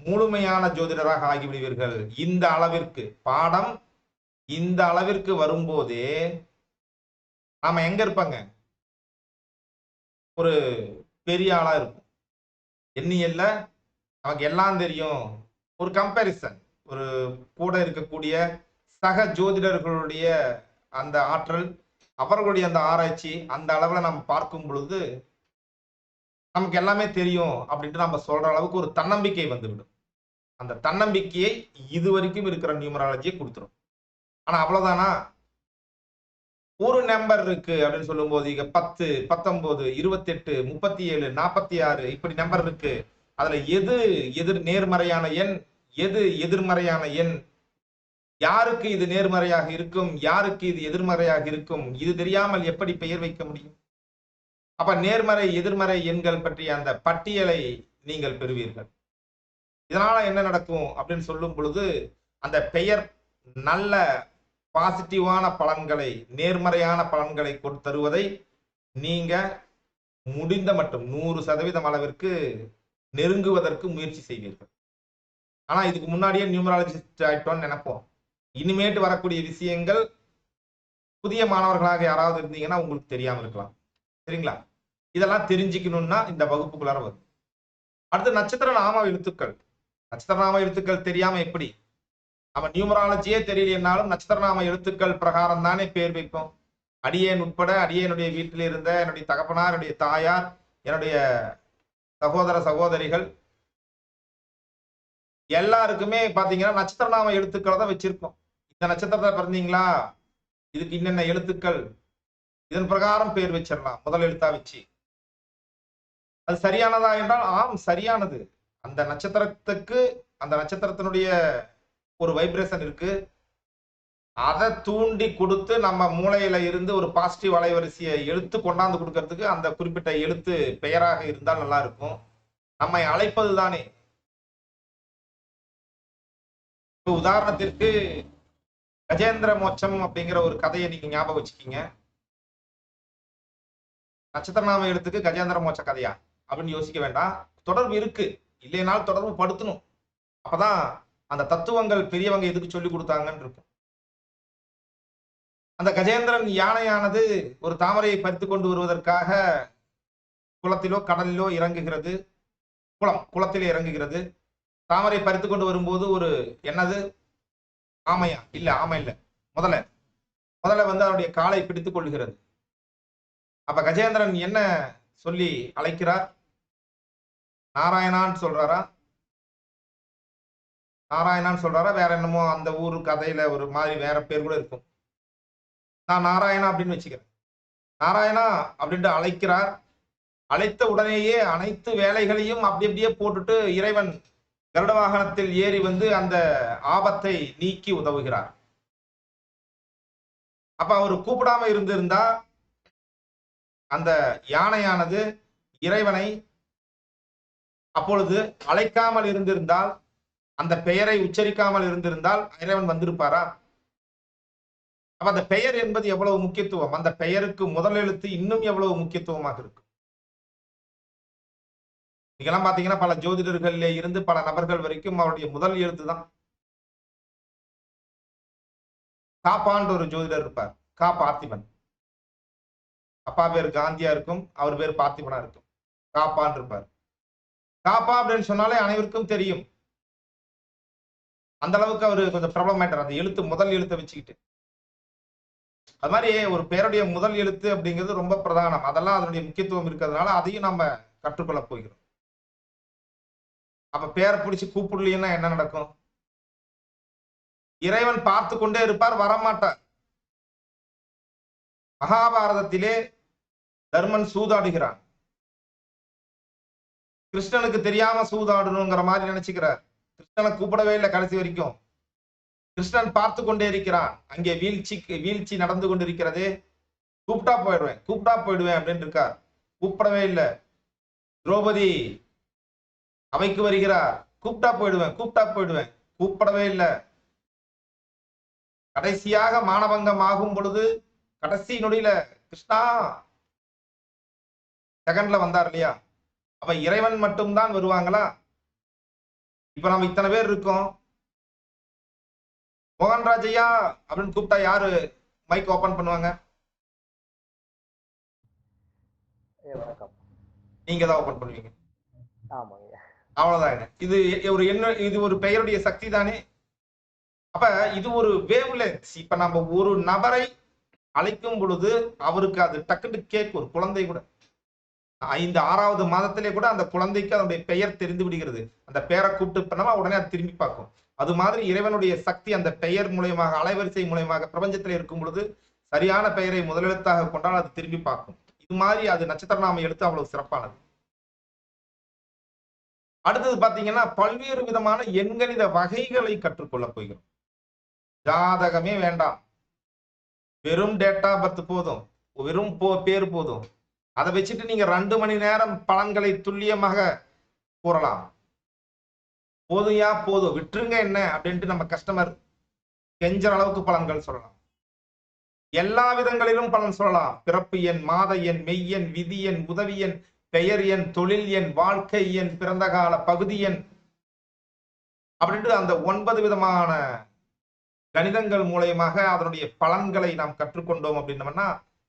முழுமையான ஜோதிடராக ஆகிவிடுவீர்கள். இந்த அளவிற்கு பாடம் இந்த அளவிற்கு வரும்போதே நாம எங்க இருப்பாங்க? ஒரு பெரிய ஆளா இருக்கும். எண்ணியல்ல நமக்கு எல்லாம் தெரியும். ஒரு கம்பேரிசன், ஒரு கூட இருக்கக்கூடிய சக ஜோதிடர்களுடைய அந்த ஆற்றல், அவர்களுடைய அந்த ஆராய்ச்சி, அந்த அளவுல நம்ம பார்க்கும் பொழுது நமக்கு எல்லாமே தெரியும் அப்படின்ட்டு நம்ம சொல்ற அளவுக்கு ஒரு தன்னம்பிக்கை வந்துவிடும். அந்த தன்னம்பிக்கையை இதுவரைக்கும் இருக்கிற நியூமராலஜியை கொடுத்துரும். ஆனா அவ்வளவுதானா? ஒரு நம்பர் இருக்கு அப்படின்னு சொல்லும்போது இங்க 10, 19, 28, 37, 46 இப்படி நம்பர் இருக்கு. அதுல எது நேர்மறையான எண், எது எதிர்மறையான எண், யாருக்கு இது நேர்மறையாக இருக்கும், யாருக்கு இது எதிர்மறையாக இருக்கும், இது தெரியாமல் எப்படி பெயர் வைக்க முடியும்? அப்ப நேர்மறை எதிர்மறை எண்கள் பற்றிய அந்த பட்டியலை நீங்கள் பெறுவீர்கள். இதனால என்ன நடக்கும் அப்படின்னு சொல்லும் பொழுது அந்த பெயர் நல்ல பாசிட்டிவான பலன்களை, நேர்மறையான பலன்களை தருவதை நீங்க முடிந்த மட்டும் 100% அளவிற்கு நெருங்குவதற்கு முயற்சி செய்வீர்கள். ஆனா இதுக்கு முன்னாடியே நியூமராலஜிஸ்ட் ஆயிட்டோம்னு நினைப்போம். இனிமேட்டு வரக்கூடிய விஷயங்கள் புதிய மாணவர்களாக யாராவது இருந்தீங்கன்னா உங்களுக்கு தெரியாம இருக்கலாம். சரிங்களா? இதெல்லாம் தெரிஞ்சுக்கணும்னா இந்த வகுப்புக்குள்ளார வரும். அடுத்து நட்சத்திர நாம எழுத்துக்கள். நட்சத்திர நாம எழுத்துக்கள் தெரியாம எப்படி? அவன் நியூமராலஜியே தெரியலனாலும் நட்சத்திர நாம எழுத்துக்கள் பிரகாரம் தானே பேர் வைப்போம். அடியேன் உட்பட அடியேனுடைய வீட்டில் இருந்த என்னுடைய தகப்பனார், என்னுடைய தாயார், என்னுடைய சகோதர சகோதரிகள் எல்லாருக்குமே பாத்தீங்கன்னா நட்சத்திர நாம எழுத்துக்களை தான் வச்சிருக்கோம். இந்த நட்சத்திரத்தை பிறந்தீங்களா, இதுக்கு இன்னென்ன எழுத்துக்கள், இதன் பிரகாரம் பேர் வச்சிடலாம் முதல் எழுத்தா வச்சு. அது சரியானதா என்றால் ஆம், சரியானது. அந்த நட்சத்திரத்துக்கு அந்த நட்சத்திரத்தினுடைய ஒரு வைப்ரேஷன் இருக்கு. அதை தூண்டி கொடுத்து நம்ம மூளையில இருந்து ஒரு பாசிட்டிவ் அலைவரிசையை எழுத்து கொண்டாந்து கொடுக்கறதுக்கு அந்த குறிப்பிட்ட எழுத்து பெயராக இருந்தால் நல்லா இருக்கும். நம்மை அழைப்பது தானே. உதாரணத்திற்கு கஜேந்திர மோட்சம் அப்படிங்கிற ஒரு கதையை நீங்க ஞாபகம் வச்சுக்கீங்க. நட்சத்திர நாம எழுத்துக்கு கஜேந்திர மோட்ச கதையா அப்படின்னு யோசிக்க வேண்டாம். தொடர்பு இருக்கு, இல்லைனாலும் தொடர்பு படுத்தணும். அப்பதான் அந்த தத்துவங்கள் பெரியவங்க எதுக்கு சொல்லி கொடுத்தாங்கன்னு இருக்கும். அந்த கஜேந்திரன் யானையானது ஒரு தாமரையை பறித்து கொண்டு வருவதற்காக குளத்திலோ கடலிலோ இறங்குகிறது. குளத்திலே இறங்குகிறது. தாமரை பறித்து கொண்டு வரும்போது ஒரு என்னது ஆமையா? இல்ல, ஆமை இல்ல, முதல்ல வந்து அவருடைய காலை பிடித்துக் கொள்ளுகிறது. அப்ப கஜேந்திரன் என்ன சொல்லி அழைக்கிறார்? நாராயணான்னு சொல்றாரா? நாராயணான்னு சொல்றாரா? வேற என்னமோ அந்த ஊரு கதையில ஒரு மாதிரி வேற பேர் கூட இருக்கும். நான் நாராயணா அப்படின்னு வச்சுக்கிறேன். நாராயணா அப்படின்ட்டு அழைக்கிறார். அழைத்த உடனேயே அனைத்து வேலைகளையும் அப்படி அப்படியே போட்டுட்டு இறைவன் கருட வாகனத்தில் ஏறி வந்து அந்த ஆபத்தை நீக்கி உதவுகிறார். அப்ப அவர் கூப்பிடாம இருந்திருந்தா அந்த யானையானது இறைவனை அப்பொழுது அழைக்காமல் இருந்திருந்தால், அந்த பெயரை உச்சரிக்காமல் இருந்திருந்தால் இறைவன் வந்திருப்பாரா? அப்ப அந்த பெயர் என்பது எவ்வளவு முக்கியத்துவம், அந்த பெயருக்கு முதல் எழுத்து இன்னும் எவ்வளவு முக்கியத்துவமாக இருக்கு. நீங்கெல்லாம் பாத்தீங்கன்னா பல ஜோதிடர்கள்ல இருந்து பல நபர்கள் வரைக்கும் அவருடைய முதல் எழுத்து தான். காப்பான்ற ஒரு ஜோதிடர் இருப்பார், கா பார்த்திபன். அப்பா பேர் காந்தியா இருக்கும், அவர் பேர் பார்த்திபனா இருக்கும். காப்பான் இருப்பார். காப்பா அப்படின்னு சொன்னாலே அனைவருக்கும் தெரியும். அந்த அளவுக்கு அவரு கொஞ்சம் பிரபலம் ஆயிட்டார் அந்த எழுத்து, முதல் எழுத்தை வச்சுக்கிட்டு. அது மாதிரி ஒரு பேருடைய முதல் எழுத்து அப்படிங்கிறது ரொம்ப பிரதானம். அதெல்லாம் அதனுடைய முக்கியத்துவம் இருக்கிறதுனால அதையும் நம்ம கற்றுக்கொள்ள போகிறோம். அப்ப பேரை பிடிச்சு கூப்பிடலைன்னா என்ன நடக்கும்? இறைவன் பார்த்து கொண்டே இருப்பார், வரமாட்டார். மகாபாரதத்திலே தர்மன் சூதாடுகிறான். கிருஷ்ணனுக்கு தெரியாம சூதாடணுங்கிற மாதிரி நினைச்சுக்கிறார். கிருஷ்ணனை கூப்பிடவே இல்லை கடைசி வரைக்கும். கிருஷ்ணன் பார்த்து கொண்டே இருக்கிறான். அங்கே வீழ்ச்சி நடந்து கொண்டிருக்கிறது. கூப்பிட்டா போயிடுவேன் அப்படின்னு இருக்கார். கூப்பிடவே இல்லை. திரௌபதி அவைக்கு வருகிறார். கூப்பிட்டா போயிடுவேன். கூப்பிடவே இல்லை. கடைசியாக மானபங்கம் ஆகும் பொழுது கடைசி நொடியில கிருஷ்ணா செகண்ட்ல வந்தார் இல்லையா? அப்ப இறைவன் மட்டும்தான் வருவாங்களா? இப்ப நம்ம இத்தனை பேர் இருக்கோம். மோகன்ராஜையா அப்படின்னு கூப்பிட்டா யாரு மைக் ஓபன் பண்ணுவாங்க? நீங்க தான் ஓபன் பண்ணுவீங்க. அவ்வளவுதான். இது ஒரு பெயருடைய சக்தி தானே. அப்ப இது ஒரு வேவ்லென்த். இப்ப நம்ம ஒரு நபரை அழைக்கும் பொழுது அவருக்கு அது டக்குன்னு கேட்கும். ஒரு குழந்தை கூட 5, 6வது மாதத்திலே கூட அந்த குழந்தைக்கு அதனுடைய பெயர் தெரிந்து விடுகிறது. அந்த பெயரை கூப்பிட்டு பண்ணா உடனே அது திரும்பி பார்க்கும். அது மாதிரி இறைவனுடைய சக்தி அந்த பெயர் மூலயமாக, அலைவரிசை மூலயமாக பிரபஞ்சத்தில் இருக்கும் பொழுது சரியான பெயரை முதலெழுத்தாக கொண்டால் அது திரும்பி பார்க்கும். இது மாதிரி அது நட்சத்திர நாம எழுத்து அவ்வளவு சிறப்பானது. அடுத்தது பாத்தீங்கன்னா பல்வேறு விதமான எண்கணித வகைகளை கற்றுக்கொள்ள போகிறோம். ஜாதகமே வேண்டாம், வெறும் டேட்டா பர்த் போதும், வெறும் பேர் போதும். அதை வச்சுட்டு நீங்க 2 மணி நேரம் பலன்களை துல்லியமாக கூறலாம். போதுயா போதும், விட்டுருங்க என்ன அப்படின்ட்டு நம்ம கஸ்டமர் கெஞ்சற அளவுக்கு பலன்கள் சொல்லலாம். எல்லா விதங்களிலும் பலன் சொல்லலாம். பிறப்பு எண், மாத எண், மெய்யெண், விதி எண், உதவி எண், பெயர் எண், தொழில் எண், வாழ்க்கை எண், பிறந்த கால பகுதி எண் அப்படின்ட்டு அந்த 9 விதமான கணிதங்கள் மூலயமாக அதனுடைய பலன்களை நாம் கற்றுக்கொண்டோம் அப்படின்னோம்னா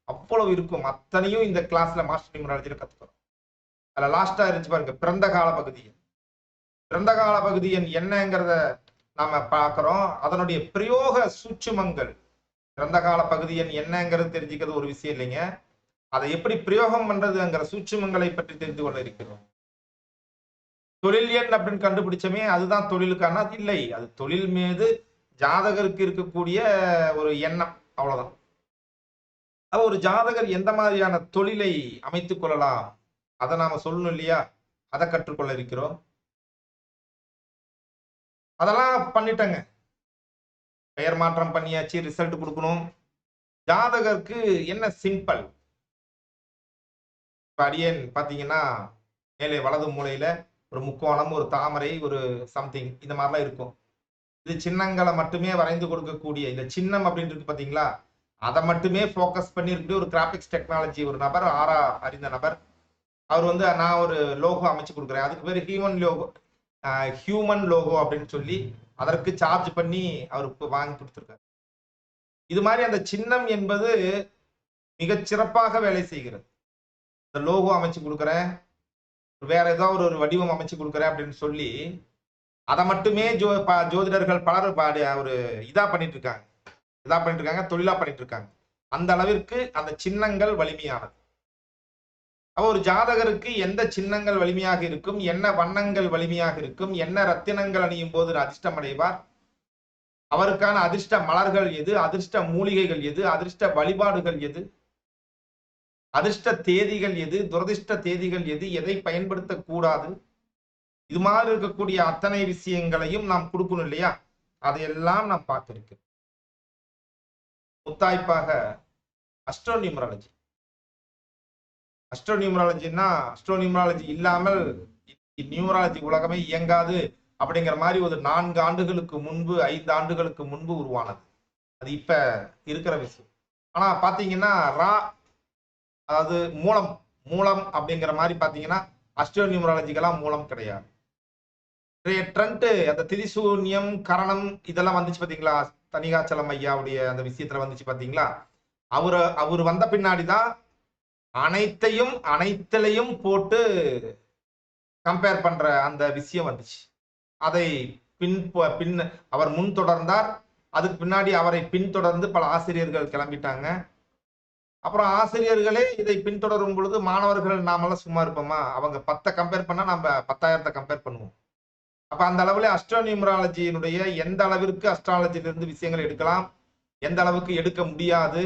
அவ்வளவு இருக்கும். அத்தனையும் இந்த கிளாஸ்ல மாஸ்டர் நியூமராலஜியில கத்துக்கிறோம். அதுல லாஸ்டா இருந்துச்சு பாருங்க, பிறந்த கால பகுதி எண். பிறந்த கால பகுதி எண் என்னங்கிறத நாம பார்க்கிறோம். அதனுடைய பிரயோக சூட்சுமங்கள், பிறந்த கால பகுதி எண் என்னங்கிறது தெரிஞ்சுக்கிறது ஒரு விஷயம் இல்லைங்க, அதை எப்படி பிரயோகம் பண்றதுங்கிற சூட்சுமங்களை பற்றி தெரிந்து கொள்ள இருக்கிறோம். தொழில் எண் அப்படின்னு கண்டுபிடிச்சமே அதுதான் தொழிலுக்கான இல்லை, அது தொழில் மீது ஜாதகருக்கு இருக்கக்கூடிய ஒரு எண்ணம், அவ்வளவுதான். அப்ப ஒரு ஜாதகர் எந்த மாதிரியான தொழிலை அமைத்துக் கொள்ளலாம் அதை நாம சொல்லணும் இல்லையா, அதை கற்றுக்கொள்ள இருக்கிறோம். அதெல்லாம் பண்ணிட்டங்க, பெயர் மாற்றம் பண்ணியாச்சு, ரிசல்ட் கொடுக்கணும். ஜாதகருக்கு என்ன சிம்பிள், அடியேன் பாத்தீங்கன்னா மேலே வலது மூலையில ஒரு முக்கோணம், ஒரு தாமரை, ஒரு சம்திங் இந்த மாதிரிலாம் இருக்கும். இது சின்னங்களை மட்டுமே வரைந்து கொடுக்கக்கூடிய இந்த சின்னம் அப்படின்னு இருக்கு பாத்தீங்களா, அதை மட்டுமே போக்கஸ் பண்ணி இருக்கக்கூடிய ஒரு கிராபிக்ஸ் டெக்னாலஜி ஒரு நபர், ஆரா அறிந்த நபர். அவர் வந்து நான் ஒரு லோகோ அமைச்சு கொடுக்குறேன், அதுக்கு பேர் ஹியூமன் லோகோ அப்படின்னு சொல்லி அதற்கு சார்ஜ் பண்ணி அவருக்கு வாங்கி கொடுத்துருக்காரு. இது மாதிரி அந்த சின்னம் என்பது மிகச் சிறப்பாக வேலை செய்கிறது. இந்த லோகோ அமைச்சு கொடுக்குறேன், வேற ஏதாவது ஒரு வடிவம் அமைச்சு கொடுக்குறேன் அப்படின்னு சொல்லி அதை மட்டுமே ஜோதிடர்கள் பலர் ஒரு இதா பண்ணிட்டு இருக்காங்க, தொழிலா பண்ணிட்டு இருக்காங்க. அந்த அளவிற்கு அந்த சின்னங்கள் வலிமையானது. அப்ப ஒரு ஜாதகருக்கு எந்த சின்னங்கள் வலிமையாக இருக்கும், என்ன வண்ணங்கள் வலிமையாக இருக்கும், என்ன ரத்தினங்கள் அணியும் போது அதிர்ஷ்டம் அடைவார், அவருக்கான அதிர்ஷ்ட மலர்கள் எது, அதிர்ஷ்ட மூலிகைகள் எது, அதிர்ஷ்ட வழிபாடுகள் எது, அதிர்ஷ்ட தேதிகள் எது, துரதிர்ஷ்ட தேதிகள் எது, எதை பயன்படுத்தக்கூடாது, இது மாதிரி இருக்கக்கூடிய அத்தனை விஷயங்களையும் நாம் கொடுக்கணும் இல்லையா, அதையெல்லாம் நாம் பார்த்திருக்கிறோம். முத்தாய்ப்பாக அஸ்ட்ரோநியூமராலஜி. அஸ்ட்ரோநியூமராலஜின்னா அஸ்ட்ரோநியூமராலஜி இல்லாமல் நியூமராலஜி உலகமே இயங்காது அப்படிங்கிற மாதிரி ஒரு 4 ஆண்டுகளுக்கு முன்பு 5 ஆண்டுகளுக்கு முன்பு உருவானது. அது இப்ப இருக்கிற விஷயம். ஆனா பாத்தீங்கன்னா அதாவது மூலம் அப்படிங்கிற மாதிரி பாத்தீங்கன்னா அஸ்ட்ரோநியூமராலஜிக்கெல்லாம் மூலம் கிடையாது. ட்ரெண்ட் அந்த திரிசூன்யம் கரணம் இதெல்லாம் வந்துச்சு பாத்தீங்களா, தனிகாச்சலம் ஐயாவுடைய அந்த விஷயத்துல வந்துச்சு பாத்தீங்களா, அவரு வந்த பின்னாடிதான் அனைத்திலையும் போட்டு கம்பேர் பண்ற அந்த விஷயம் வந்துச்சு. அதை பின் அவர் முன் தொடர்ந்தார், அதுக்கு பின்னாடி அவரை பின்தொடர்ந்து பல ஆசிரியர்கள் கிளம்பிட்டாங்க. அப்புறம் ஆசிரியர்களே இதை பின்தொடரும் பொழுது மாணவர்கள் நாமெல்லாம் சும்மா இருப்போமா, அவங்க 10 கம்பேர் பண்ணா நம்ம 10,000 கம்பேர் பண்ணுவோம். அப்ப அந்த அளவுல அஸ்ட்ரோநியூமராலஜியினுடைய எந்த அளவிற்கு அஸ்ட்ராலஜியிலிருந்து விஷயங்கள் எடுக்கலாம், எந்த அளவுக்கு எடுக்க முடியாது,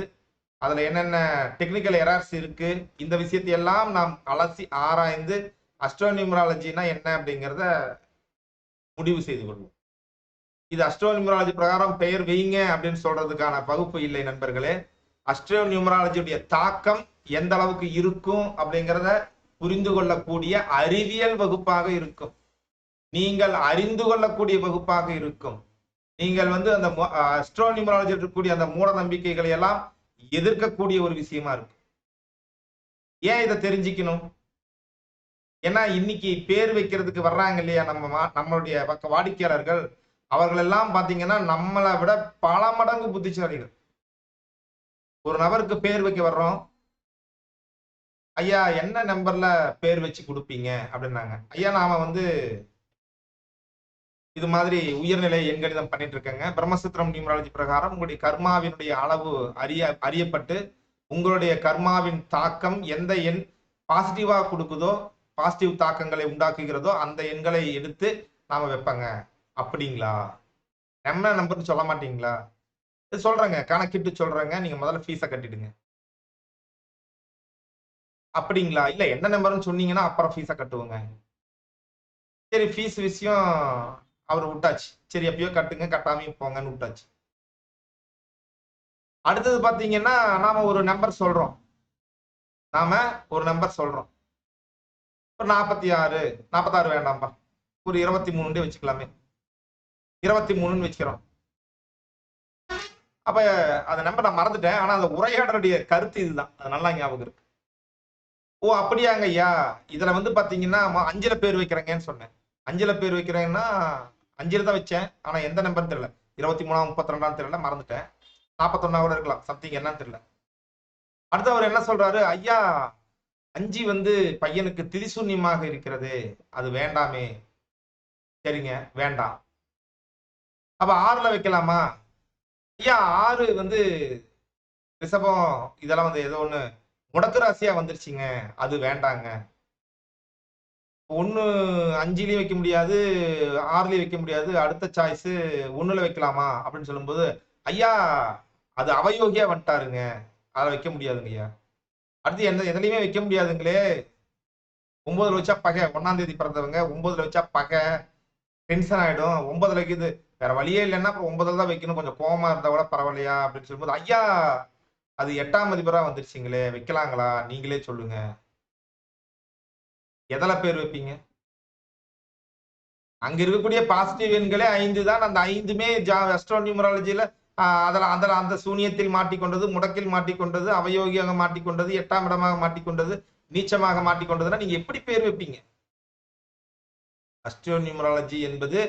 அதுல என்னென்ன டெக்னிக்கல் எரர்ஸ் இருக்கு, இந்த விஷயத்தை எல்லாம் நாம் அலசி ஆராய்ந்து அஸ்ட்ரோநியூமராலஜினா என்ன அப்படிங்கிறத முடிவு செய்து கொள்வோம். இது அஸ்ட்ரோநியூமராலஜி பிரகாரம் பெயர் வைங்க அப்படின்னு சொல்றதுக்கான வகுப்பு இல்லை நண்பர்களே. அஸ்ட்ரோநியூமராலஜியுடைய தாக்கம் எந்த அளவுக்கு இருக்கும் அப்படிங்கிறத புரிந்து கொள்ளக்கூடிய அறிவியல் வகுப்பாக இருக்கும், நீங்கள் அறிந்து கொள்ளக்கூடிய வகுப்பாக இருக்கும். நீங்கள் வந்து அந்த அஸ்ட்ரோநியூமராலஜி இருக்கக்கூடிய அந்த மூட நம்பிக்கைகளை எல்லாம் எதிர்க்கக்கூடிய ஒரு விஷயமா இருக்கு. ஏன் இதை தெரிஞ்சுக்கணும், ஏன்னா இன்னைக்கு பேர் வைக்கிறதுக்கு வர்றாங்க இல்லையா நம்மளுடைய வாடிக்கையாளர்கள், அவர்கள் எல்லாம் பாத்தீங்கன்னா நம்மளை விட பல மடங்கு புத்திசாலிகள். ஒரு நபருக்கு பேர் வைக்க வர்றோம், ஐயா என்ன நம்பர்ல பேர் வச்சு கொடுப்பீங்க அப்படின்னாங்க. ஐயா நாம வந்து இது மாதிரி உயர்நிலை எண்கணிதம் பண்ணிட்டு இருக்கேங்க, பிரம்மசூத்திரம் நியூமராலஜி பிரகாரம் உங்களுடைய கர்மாவினுடைய அளவு அறியப்பட்டு உங்களுடைய கர்மாவின் தாக்கம் எந்த எண் பாசிட்டிவா கொடுக்குதோ, பாசிட்டிவ் தாக்கங்களை உண்டாக்குகிறதோ அந்த எண்களை எடுத்து நாம வைப்பங்க. அப்படிங்களா, நம்ம நம்பர்னு சொல்ல மாட்டீங்களா, சொல்றேங்க, கணக்கிட்டு சொல்றேங்க. நீங்க முதல்ல ஃபீஸ கட்டிடுங்க. அப்படிங்களா? இல்ல என்ன நம்பர்ன்னு சொன்னீங்கன்னா, அப்புறம் ஃபீஸ கட்டுவோங்க. சரி ஃபீஸ் விஷயம் அவரு விட்டாச்சு. சரி எப்படியோ கட்டுங்க, கட்டாமயும் போங்கன்னு விட்டாச்சு. அடுத்தது பார்த்தீங்கன்னா, நாம ஒரு நம்பர் சொல்றோம். நாம ஒரு நம்பர் சொல்றோம். ஒரு 46 46 வேண்டாம்ப்பா. ஒரு 23 வச்சுக்கலாமே. 23ன்னு வச்சுக்கிறோம். அப்ப அந்த நம்பர் நான் மறந்துட்டேன். ஆனா அந்த உரையாடலுடைய கருத்து இதுதான். அது நல்லா ஞாபகம் இருக்கு. ஓ! அப்படியாங்க ஐயா. இதுல வந்து பாத்தீங்கன்னா, 5ல பேர் வைக்கிறேங்கன்னு சொன்னேன். 5ல பேர் வைக்கிறேன்னா, 5ல தான் வச்சேன். ஆனா எந்த நம்பர்ன்னு தெரியல. 23ஆ 32ஆன்னு தெரியல. மறந்துட்டேன். 41ஆ கூட இருக்கலாம். சம்திங் என்னன்னு தெரியல. அடுத்து அவர் என்ன சொல்றாரு, ஐயா 5 வந்து பையனுக்கு திரிசூன்யமாக இருக்கிறது. அது வேண்டாமே. சரிங்க, வேண்டாம். அப்ப 6ல வைக்கலாமா? ஐயா 6 வந்து ரிஷபம் இதெல்லாம் வந்து ஏதோ ஒண்ணு முடக்கு ராசியா வந்துருச்சுங்க. அது வேண்டாங்க. 1 5லயும் வைக்க முடியாது, 6லயும் வைக்க முடியாது. அடுத்த சாய்ஸ் 1ல வைக்கலாமா? அப்படின்னு சொல்லும்போது, ஐயா அது அவயோகியா வந்துட்டாருங்க. அத வைக்க முடியாதுங்கய்யா. அடுத்து எதுலயுமே வைக்க முடியாதுங்களே. 9ல வச்சா பகை. 1ஆம் தேதி பிறந்தவங்க 9ல வச்சா பகை. டென்ஷன் ஆயிடும். 9ல வைக்குது. வேற வழியே இல்லன்னா அப்புறம் 9ல தான் வைக்கணும். கொஞ்சம் கோவமா இருந்தா கூட பரவாயில்லையா? அப்படின்னு சொல்லும்போது, ஐயா அது 8ஆம் அதிபரா வந்துருச்சுங்களே. வைக்கலாங்களா? நீங்களே சொல்லுங்க. எதுல பேர் வைப்பீங்க? அங்க இருக்கக்கூடிய பாசிட்டிவ் எண்களே 5 தான். அந்த 5மே அஸ்ட்ரோ நியூமராலஜில அதுல அதுல அந்த சூனியத்தில் மாட்டிக்கொண்டது, முடக்கில் மாட்டிக்கொண்டது, அவயோகியாக மாட்டிக்கொண்டது, 8ஆம் இடமாக மாட்டிக்கொண்டது, நீச்சமாக மாட்டிக்கொண்டதுன்னா நீங்க எப்படி பேர் வைப்பீங்க? அஸ்ட்ரோ நியூமராலஜி என்பது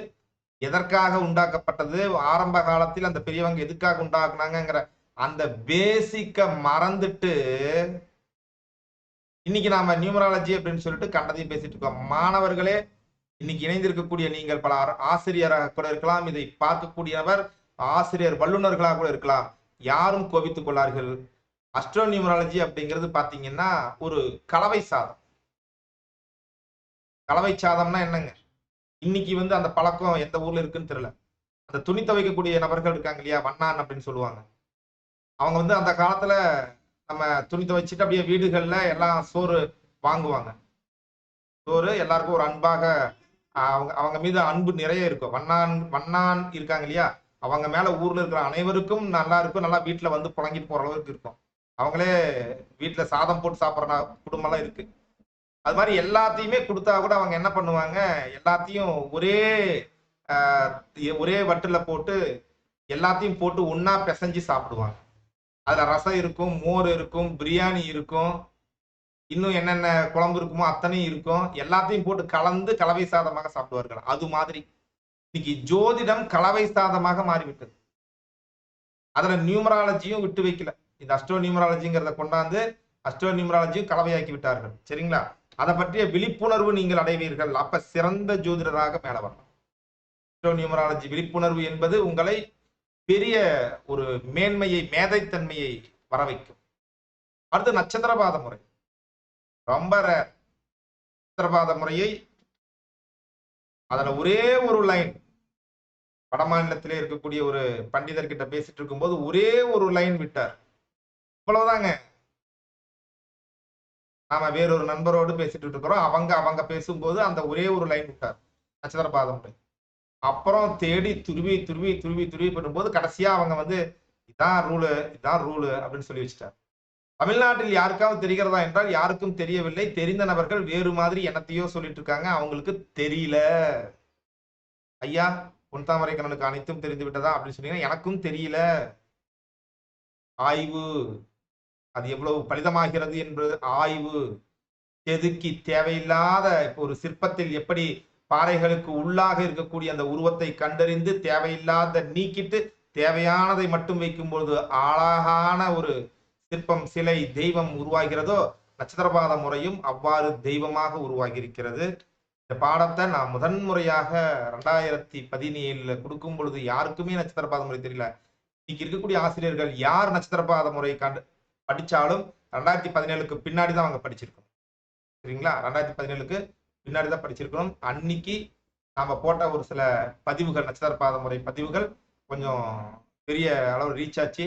எதற்காக உண்டாக்கப்பட்டது? ஆரம்ப காலத்தில் அந்த பெரியவங்க எதுக்காக உண்டாக்குனாங்கங்கிற அந்த பேசிக்க மறந்துட்டு, இன்னைக்கு நாம நியூமராலஜி அப்படின்னு சொல்லிட்டு கண்டதையும் பேசிட்டு இருக்கோம். மாணவர்களே, இன்னைக்கு இணைந்திருக்கக்கூடிய நீங்கள் பல ஆசிரியராக கூட இருக்கலாம். இதை பார்க்கக்கூடியவர் ஆசிரியர் வல்லுநர்களாக கூட இருக்கலாம். யாரும் கோபித்துக் கொள்ளார்கள். அஸ்ட்ரோ நியூமராலஜி அப்படிங்கிறது பாத்தீங்கன்னா ஒரு கலவை சாதம். கலவை சாதம்னா என்னங்க? இன்னைக்கு வந்து அந்த பழக்கம் எந்த ஊர்ல இருக்குன்னு தெரியல. அந்த துணி துவைக்கக்கூடிய நபர்கள் இருக்காங்க இல்லையா? வண்ணான் அப்படின்னு சொல்லுவாங்க. அவங்க வந்து அந்த காலத்துல நம்ம துணி துவைச்சுட்டு அப்படியே வீடுகள்ல எல்லாம் சோறு வாங்குவாங்க. சோறு எல்லாருக்கும் ஒரு அன்பாக அவங்க அவங்க மீது அன்பு நிறைய இருக்கும். வண்ணான் வண்ணான் இருக்காங்க இல்லையா? அவங்க மேல ஊர்ல இருக்கிற அனைவருக்கும் நல்லா இருக்கும். நல்லா வீட்ல வந்து புழங்கிட்டு போற அளவுக்கு இருக்கும். அவங்களே வீட்ல சாதம் போட்டு சாப்பிடுற குடும்பம்லாம் இருக்கு. அது மாரி எல்லாத்தையுமே குடுத்தா கூட அவங்க என்ன பண்ணுவாங்க, எல்லாத்தையும் அ ஒரே வட்டுல போட்டு எல்லாத்தையும் போட்டு ஒண்ணா பெசஞ்சு சாப்பிடுவாங்க. அதுல ரசம் இருக்கும், மோர் இருக்கும், பிரியாணி இருக்கும். இன்னும் என்னென்ன குழம்பு இருக்குமோ அத்தனையும் இருக்கும். எல்லாத்தையும் போட்டு கலந்து கலவை சாதமாக சாப்பிடுவார்கள். அது மாதிரி இன்னைக்கு ஜோதிடம் கலவை சாதமாக மாறிவிட்டது. அதுல நியூமராலஜியும் விட்டு வைக்கல. இந்த அஸ்ட்ரோ நியூமராலஜிங்கிறத கொண்டாந்து அஸ்ட்ரோ நியூமராலஜியும் கலவையாக்கி விட்டார்கள். சரிங்களா? அத பற்றிய விழிப்புணர்வு நீங்கள் அடைவீர்கள். அப்ப சிறந்த ஜோதிடராக மேல வரலாம். அஸ்ட்ரோ நியூமராலஜி விழிப்புணர்வு என்பது உங்களை பெரிய ஒரு மேன்மையை, மேதைத்தன்மையை வர வைக்கும். அடுத்து நட்சத்திரபாத முறை. ரொம்ப ரேர். நட்சத்திரபாத முறையை அதுல ஒரே ஒரு லைன் வடமாநிலத்திலே இருக்கக்கூடிய ஒரு பண்டிதர் கிட்ட பேசிட்டு இருக்கும்போது ஒரே ஒரு லைன் விட்டார். இவ்வளவுதாங்க. நாம வேறொரு நண்பரோடு பேசிட்டு இருக்கிறோம். அவங்க பேசும்போது அந்த ஒரே ஒரு லைன் விட்டார். நட்சத்திரபாத முறை. அப்புறம் தேடி துருவி துருவி துருவி துருவி பண்ணும்போது கடைசியா அவங்க வந்து இதான் ரூலு, இதான் ரூலு அப்படின்னு சொல்லி வச்சுட்டார். தமிழ்நாட்டில் யாருக்காவது தெரிகிறதா என்றால் யாருக்கும் தெரியவில்லை. தெரிந்த நபர்கள் வேறு மாதிரி என்னத்தையோ சொல்லிட்டு இருக்காங்க. அவங்களுக்கு தெரியல. ஐயா பொன்தாமரை கண்ணனுக்கு அனைத்தும் தெரிந்து விட்டதா அப்படின்னு சொன்னீங்கன்னா எனக்கும் தெரியல. ஆய்வு அது எவ்வளவு பலிதமாகிறது என்று ஆய்வு செதுக்கி தேவையில்லாத ஒரு சிற்பத்தில் எப்படி பாறைகளுக்கு உள்ளாக இருக்கக்கூடிய அந்த உருவத்தை கண்டறிந்து தேவையில்லாத நீக்கிட்டு தேவையானதை மட்டும் வைக்கும்போது அழகான ஒரு சிற்பம் சிலை தெய்வம் உருவாகிறதோ நட்சத்திரபாத முறையும் அவ்வாறு தெய்வமாக உருவாகி இருக்கிறது. இந்த பாடத்தை நான் முதன்முறையாக 2017 கொடுக்கும் பொழுது யாருக்குமே நட்சத்திரபாத முறை தெரியல. இன்னைக்கு இருக்கக்கூடிய ஆசிரியர்கள் யார் நட்சத்திரபாத முறை படிச்சாலும் 2017க்கு பின்னாடி தான் அவங்க படிச்சிருக்கணும். சரிங்களா? 2017க்கு பின்னாடி தான் படிச்சிருக்கணும். அன்னைக்கு நாம போட்ட ஒரு சில பதிவுகள் நட்சத்திரபாத முறை பதிவுகள் கொஞ்சம் பெரிய அளவு ரீச் ஆச்சு.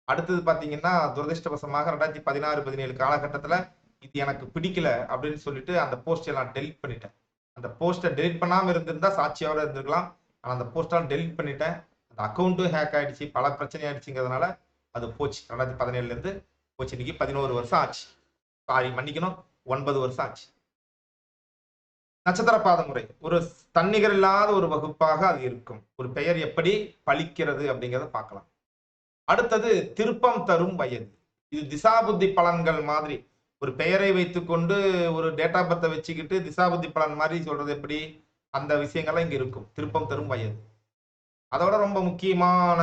அடுத்தது பாத்தீங்கன்னா துரதிருஷ்டவசமாக 2016-17 காலகட்டத்துல இது எனக்கு பிடிக்கல அப்படின்னு சொல்லிட்டு அந்த போஸ்ட் எல்லாம் டெலிட் பண்ணிட்டேன். அந்த போஸ்ட்டை டெலிட் பண்ணாம இருந்திருந்தா சாட்சியோட இருந்திருக்கலாம். ஆனா அந்த போஸ்டெல்லாம் டெலிட் பண்ணிட்டேன். அந்த அக்கௌண்ட்டும் ஹேக் ஆயிடுச்சு, பல பிரச்சனை ஆயிடுச்சுங்கிறதுனால அது போச்சு. 2017 இருந்து போச்சு. இன்னைக்கு 11 வருஷம் ஆச்சு. சாரி மன்னிக்கணும், 9 வருஷம் ஆச்சு. நட்சத்திர பாத முறை ஒரு தன்னிகர் இல்லாத ஒரு வகுப்பாக அது இருக்கும். ஒரு பெயர் எப்படி பலிக்கிறது அப்படிங்கிறத பார்க்கலாம். அடுத்தது திருப்பம் தரும் வயது. இது திசாபுத்தி பலன்கள் மாதிரி. ஒரு பெயரை வைத்துக்கொண்டு ஒரு டேட்டா பர்த்தை வச்சுக்கிட்டு திசாபுத்தி பலன் மாதிரி சொல்றது எப்படி, அந்த விஷயங்கள்லாம் இங்க இருக்கும். திருப்பம் தரும் வயது. அதோட ரொம்ப முக்கியமான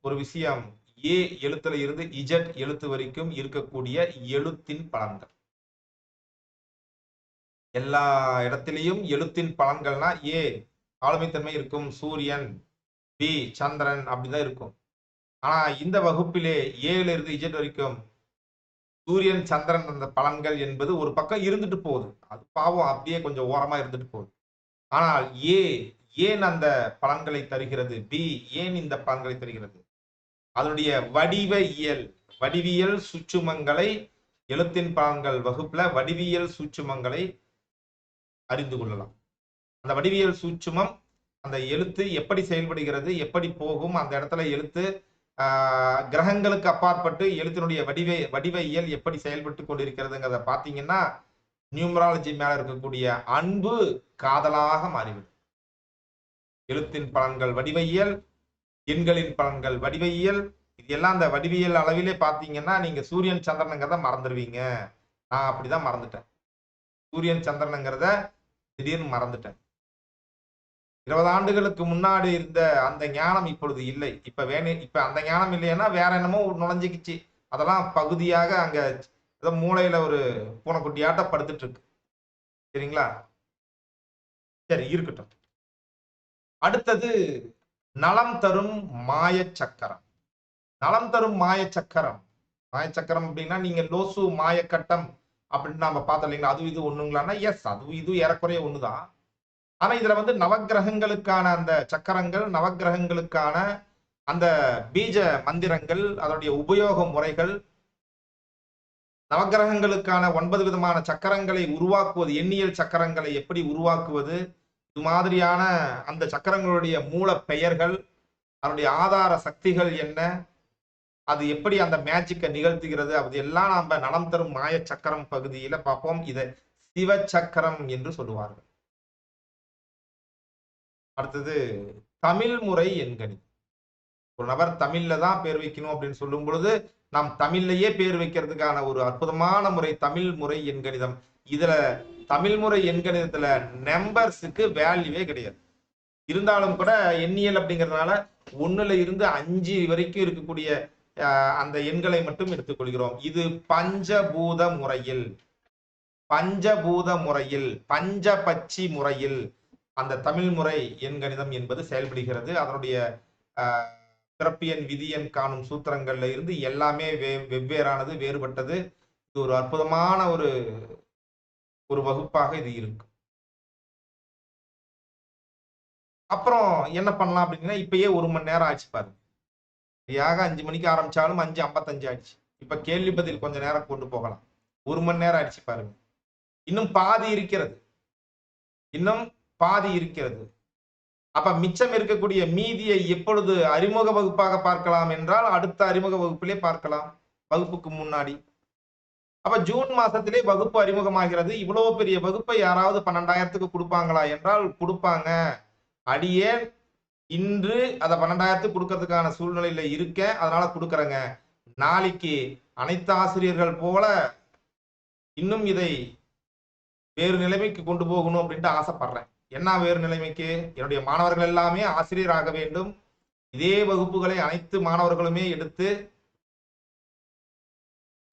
ஒரு விஷயம், ஏ எழுத்துல இருந்து இஜட் எழுத்து வரைக்கும் இருக்கக்கூடிய எழுத்தின் பலன்கள். எல்லா இடத்திலையும் எழுத்தின் பலன்கள்னா ஏ ஆளுமைத்தன்மை இருக்கும், சூரியன், பி சந்திரன் அப்படிதான் இருக்கும். ஆனா இந்த வகுப்பிலே ஏல இருந்து இஜட் வரைக்கும் சூரியன் சந்திரன் அந்த பலன்கள் என்பது ஒரு பக்கம் இருந்துட்டு போகுது. அது பாவம் அப்படியே கொஞ்சம் ஓரமா இருந்துட்டு போகுது. ஆனால் ஏன் அந்த பலன்களை தருகிறது, பி ஏன் இந்த பலன்களை தருகிறது, அதனுடைய வடிவியல் சூட்சுமங்களை எழுத்தின் பலன்கள் வகுப்புல வடிவியல் சூட்சுமங்களை அறிந்து கொள்ளலாம். அந்த வடிவியல் சூட்சுமம், அந்த எழுத்து எப்படி செயல்படுகிறது, எப்படி போகும், அந்த இடத்துல எழுத்து கிரகங்களுக்கு அப்பாற்பட்டு எழுத்தினுடைய வடிவியல் எப்படி செயல்பட்டு கொண்டிருக்கிறதுங்கிறத பார்த்தீங்கன்னா நியூமராலஜி மேல இருக்கக்கூடிய அன்பு காதலாக மாறிவிடும். எழுத்தின் பலன்கள் வடிவியல், எண்களின் பலன்கள் வடிவியல், இது எல்லாம் அந்த வடிவியல் அளவிலே பார்த்தீங்கன்னா நீங்க சூரியன் சந்திரனுங்கிறத மறந்துடுவீங்க. நான் அப்படிதான் மறந்துட்டேன். சூரியன் சந்திரனுங்கிறத திடீர்னு மறந்துட்டேன். 20 ஆண்டுகளுக்கு முன்னாடி இருந்த அந்த ஞானம் இப்பொழுது இல்லை. இப்ப அந்த ஞானம் இல்லைன்னா வேற என்னமோ நுழைஞ்சிக்கிச்சு. அதெல்லாம் பகுதியாக அங்க ஏதோ மூளையில ஒரு பூனைக்குட்டியாட்ட படுத்துட்டு இருக்கு. சரிங்களா? சரி இருக்கட்டும். அடுத்தது நலம் தரும் மாய சக்கரம். நலம் தரும் மாய சக்கரம். மாய சக்கரம் அப்படின்னா நீங்க லோசு மாயக்கட்டம் அப்படின்னு நாம பார்த்தோம் இல்லைங்களா, அது இது ஒண்ணுங்களான்னா எஸ், அது இது ஏறக்குறைய ஒண்ணுதான். ஆனா இதுல வந்து நவக்கிரகங்களுக்கான அந்த சக்கரங்கள், நவக்கிரகங்களுக்கான அந்த பீஜ மந்திரங்கள், அதனுடைய உபயோக முறைகள், நவக்கிரகங்களுக்கான 9 விதமான சக்கரங்களை உருவாக்குவது, எண்ணியல் சக்கரங்களை எப்படி உருவாக்குவது, இது மாதிரியான அந்த சக்கரங்களுடைய மூல பெயர்கள், அதனுடைய ஆதார சக்திகள் என்ன, அது எப்படி அந்த மேஜிக்கை நிகழ்த்துகிறது, அது எல்லாம் நம்ம நலம் தரும் மாய சக்கரம் பகுதியில பார்ப்போம். இதை சிவ சக்கரம் என்று சொல்லுவார்கள். அடுத்தது தமிழ் முறை எண்கணிதம். ஒரு நபர் தமிழ்ல தான் பேர் வைக்கணும் அப்படின்னு சொல்லும் பொழுது நாம் தமிழ்லயே பேர் வைக்கிறதுக்கான ஒரு அற்புதமான முறை தமிழ் முறை எண்கணிதம். இதுல தமிழ் முறை எண்கணிதத்துல நம்பர்ஸுக்கு வேல்யூவே கிடையாது. இருந்தாலும் கூட எண்ணியல் அப்படிங்கிறதுனால 1ல இருந்து 5 வரைக்கும் இருக்கக்கூடிய அந்த எண்களை மட்டும் எடுத்துக்கொள்கிறோம். இது பஞ்சபூத முறையில் பஞ்சபட்சி முறையில் அந்த தமிழ் முறை எண்கணிதம் என்பது செயல்படுகிறது. அதனுடைய பிறப்பியன் விதியன் காணும் சூத்திரங்கள்ல இருந்து எல்லாமே வெவ்வேறானது, வேறுபட்டது. இது ஒரு அற்புதமான ஒரு வகுப்பாக இது இருக்கு. அப்புறம் என்ன பண்ணலாம் அப்படின்னா, இப்பயே 1 மணி நேரம் ஆச்சு பாருங்க. சரியாக 5 மணிக்கு ஆரம்பிச்சாலும் 5:55 ஆயிடுச்சு. இப்ப கேள்வி பதில் கொஞ்ச நேரம் கொண்டு போகலாம். 1 மணி நேரம் ஆயிடுச்சு பாருங்க. இன்னும் பாதி இருக்கிறது. அப்ப மிச்சம் இருக்கக்கூடிய மீதியை எப்பொழுது அறிமுக வகுப்பாக பார்க்கலாம் என்றால் அடுத்த அறிமுக வகுப்பிலே பார்க்கலாம், வகுப்புக்கு முன்னாடி. அப்ப ஜூன் மாசத்திலே வகுப்பு அறிமுகமாகிறது. இவ்வளவு பெரிய வகுப்பை யாராவது 12,000க்கு கொடுப்பாங்களா என்றால் கொடுப்பாங்க. அடியேன் இன்று அதை 12,000க்கு கொடுக்கறதுக்கான சூழ்நிலையில இருக்கேன், அதனால கொடுக்கறேங்க. நாளைக்கு அனைத்து ஆசிரியர்கள் போல இன்னும் இதை வேறு நிலைமைக்கு கொண்டு போகணும் அப்படின்ட்டு ஆசைப்படுறேன். என்ன வேறு நிலைமைக்கு? என்னுடைய மாணவர்கள் எல்லாமே ஆசிரியராக வேண்டும். இதே வகுப்புகளை அனைத்து மாணவர்களுமே எடுத்து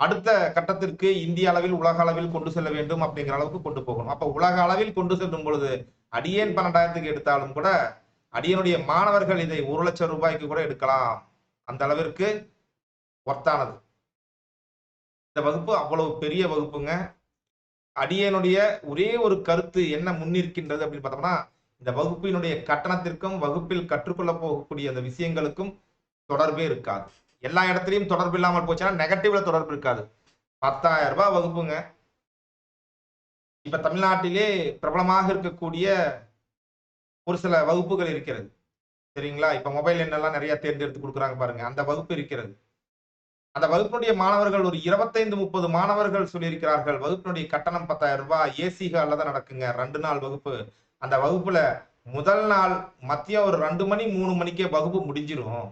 அடுத்த கட்டத்திற்கு இந்திய அளவில் உலக அளவில் கொண்டு செல்ல வேண்டும் அப்படிங்கிற அளவுக்கு கொண்டு போகணும். அப்ப உலக அளவில் கொண்டு செல்லும் பொழுது அடியேன் 12,000க்கு எடுத்தாலும் கூட அடியனுடைய மாணவர்கள் இதை 1,00,000 ரூபாய்க்கு கூட எடுக்கலாம். அந்த அளவிற்கு ஒர்த்தானது இந்த வகுப்பு. அவ்வளவு பெரிய வகுப்புங்க. அடியனுடைய ஒரே ஒரு கருத்து என்ன முன்னிற்கின்றது அப்படின்னு பார்த்தோம்னா, இந்த வகுப்பினுடைய கட்டணத்திற்கும் வகுப்பில் கற்றுக்கொள்ள போகக்கூடிய அந்த விஷயங்களுக்கும் தொடர்பே இருக்காது. எல்லா இடத்துலயும் தொடர்பு இல்லாமல் போச்சுன்னா நெகட்டிவ்ல தொடர்பு இருக்காது. 10,000 ரூபாய் வகுப்புங்க. இப்ப தமிழ்நாட்டிலே பிரபலமாக இருக்கக்கூடிய ஒரு சில வகுப்புகள் இருக்கிறது. சரிங்களா? இப்ப மொபைல் எண்ணெல்லாம் நிறைய தேர்ந்தெடுத்து குடுக்குறாங்க பாருங்க. அந்த வகுப்பு இருக்கிறது. அந்த வகுப்பினுடைய மாணவர்கள் ஒரு 25, 30 மாணவர்கள் சொல்லியிருக்கிறார்கள். வகுப்பினுடைய கட்டணம் 10,000 ரூபாய். ஏசி ஹால்ல தான் நடக்குங்க. 2 நாள் வகுப்பு. அந்த வகுப்புல முதல் நாள் மதியம் ஒரு 2 மணி, 3 மணிக்கே வகுப்பு முடிஞ்சிரும்.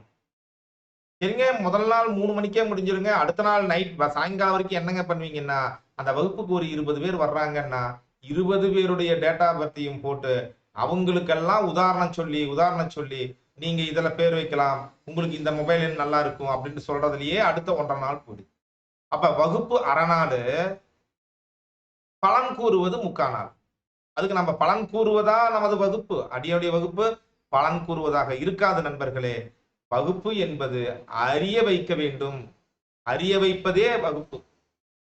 சரிங்க, முதல் நாள் 3 மணிக்கே முடிஞ்சிருங்க. அடுத்த நாள் நைட் சாயங்காலம் வரைக்கும் என்னங்க பண்ணுவீங்கன்னா, அந்த வகுப்புக்கு ஒரு 20 பேர் வர்றாங்கன்னா, 20 பேருடைய டேட்டா பர்த்தையும் போட்டு, அவங்களுக்கெல்லாம் உதாரணம் சொல்லி, நீங்க இதுல பேர் வைக்கலாம். உங்களுக்கு இந்த மொபைல் எண் நல்லா இருக்கும் அப்படின்னு சொல்றதுலயே அடுத்த 1 1/2 நாள் போகுது. அப்ப வகுப்பு அரை நாளு, பலன் கூறுவது 3/4 நாள். அதுக்கு நம்ம பலன் கூறுவதா நமது வகுப்பு? அடியோடைய வகுப்பு பலன் கூறுவதாக இருக்காது நண்பர்களே. வகுப்பு என்பது அறிய வைக்க வேண்டும். அறிய வைப்பதே வகுப்பு.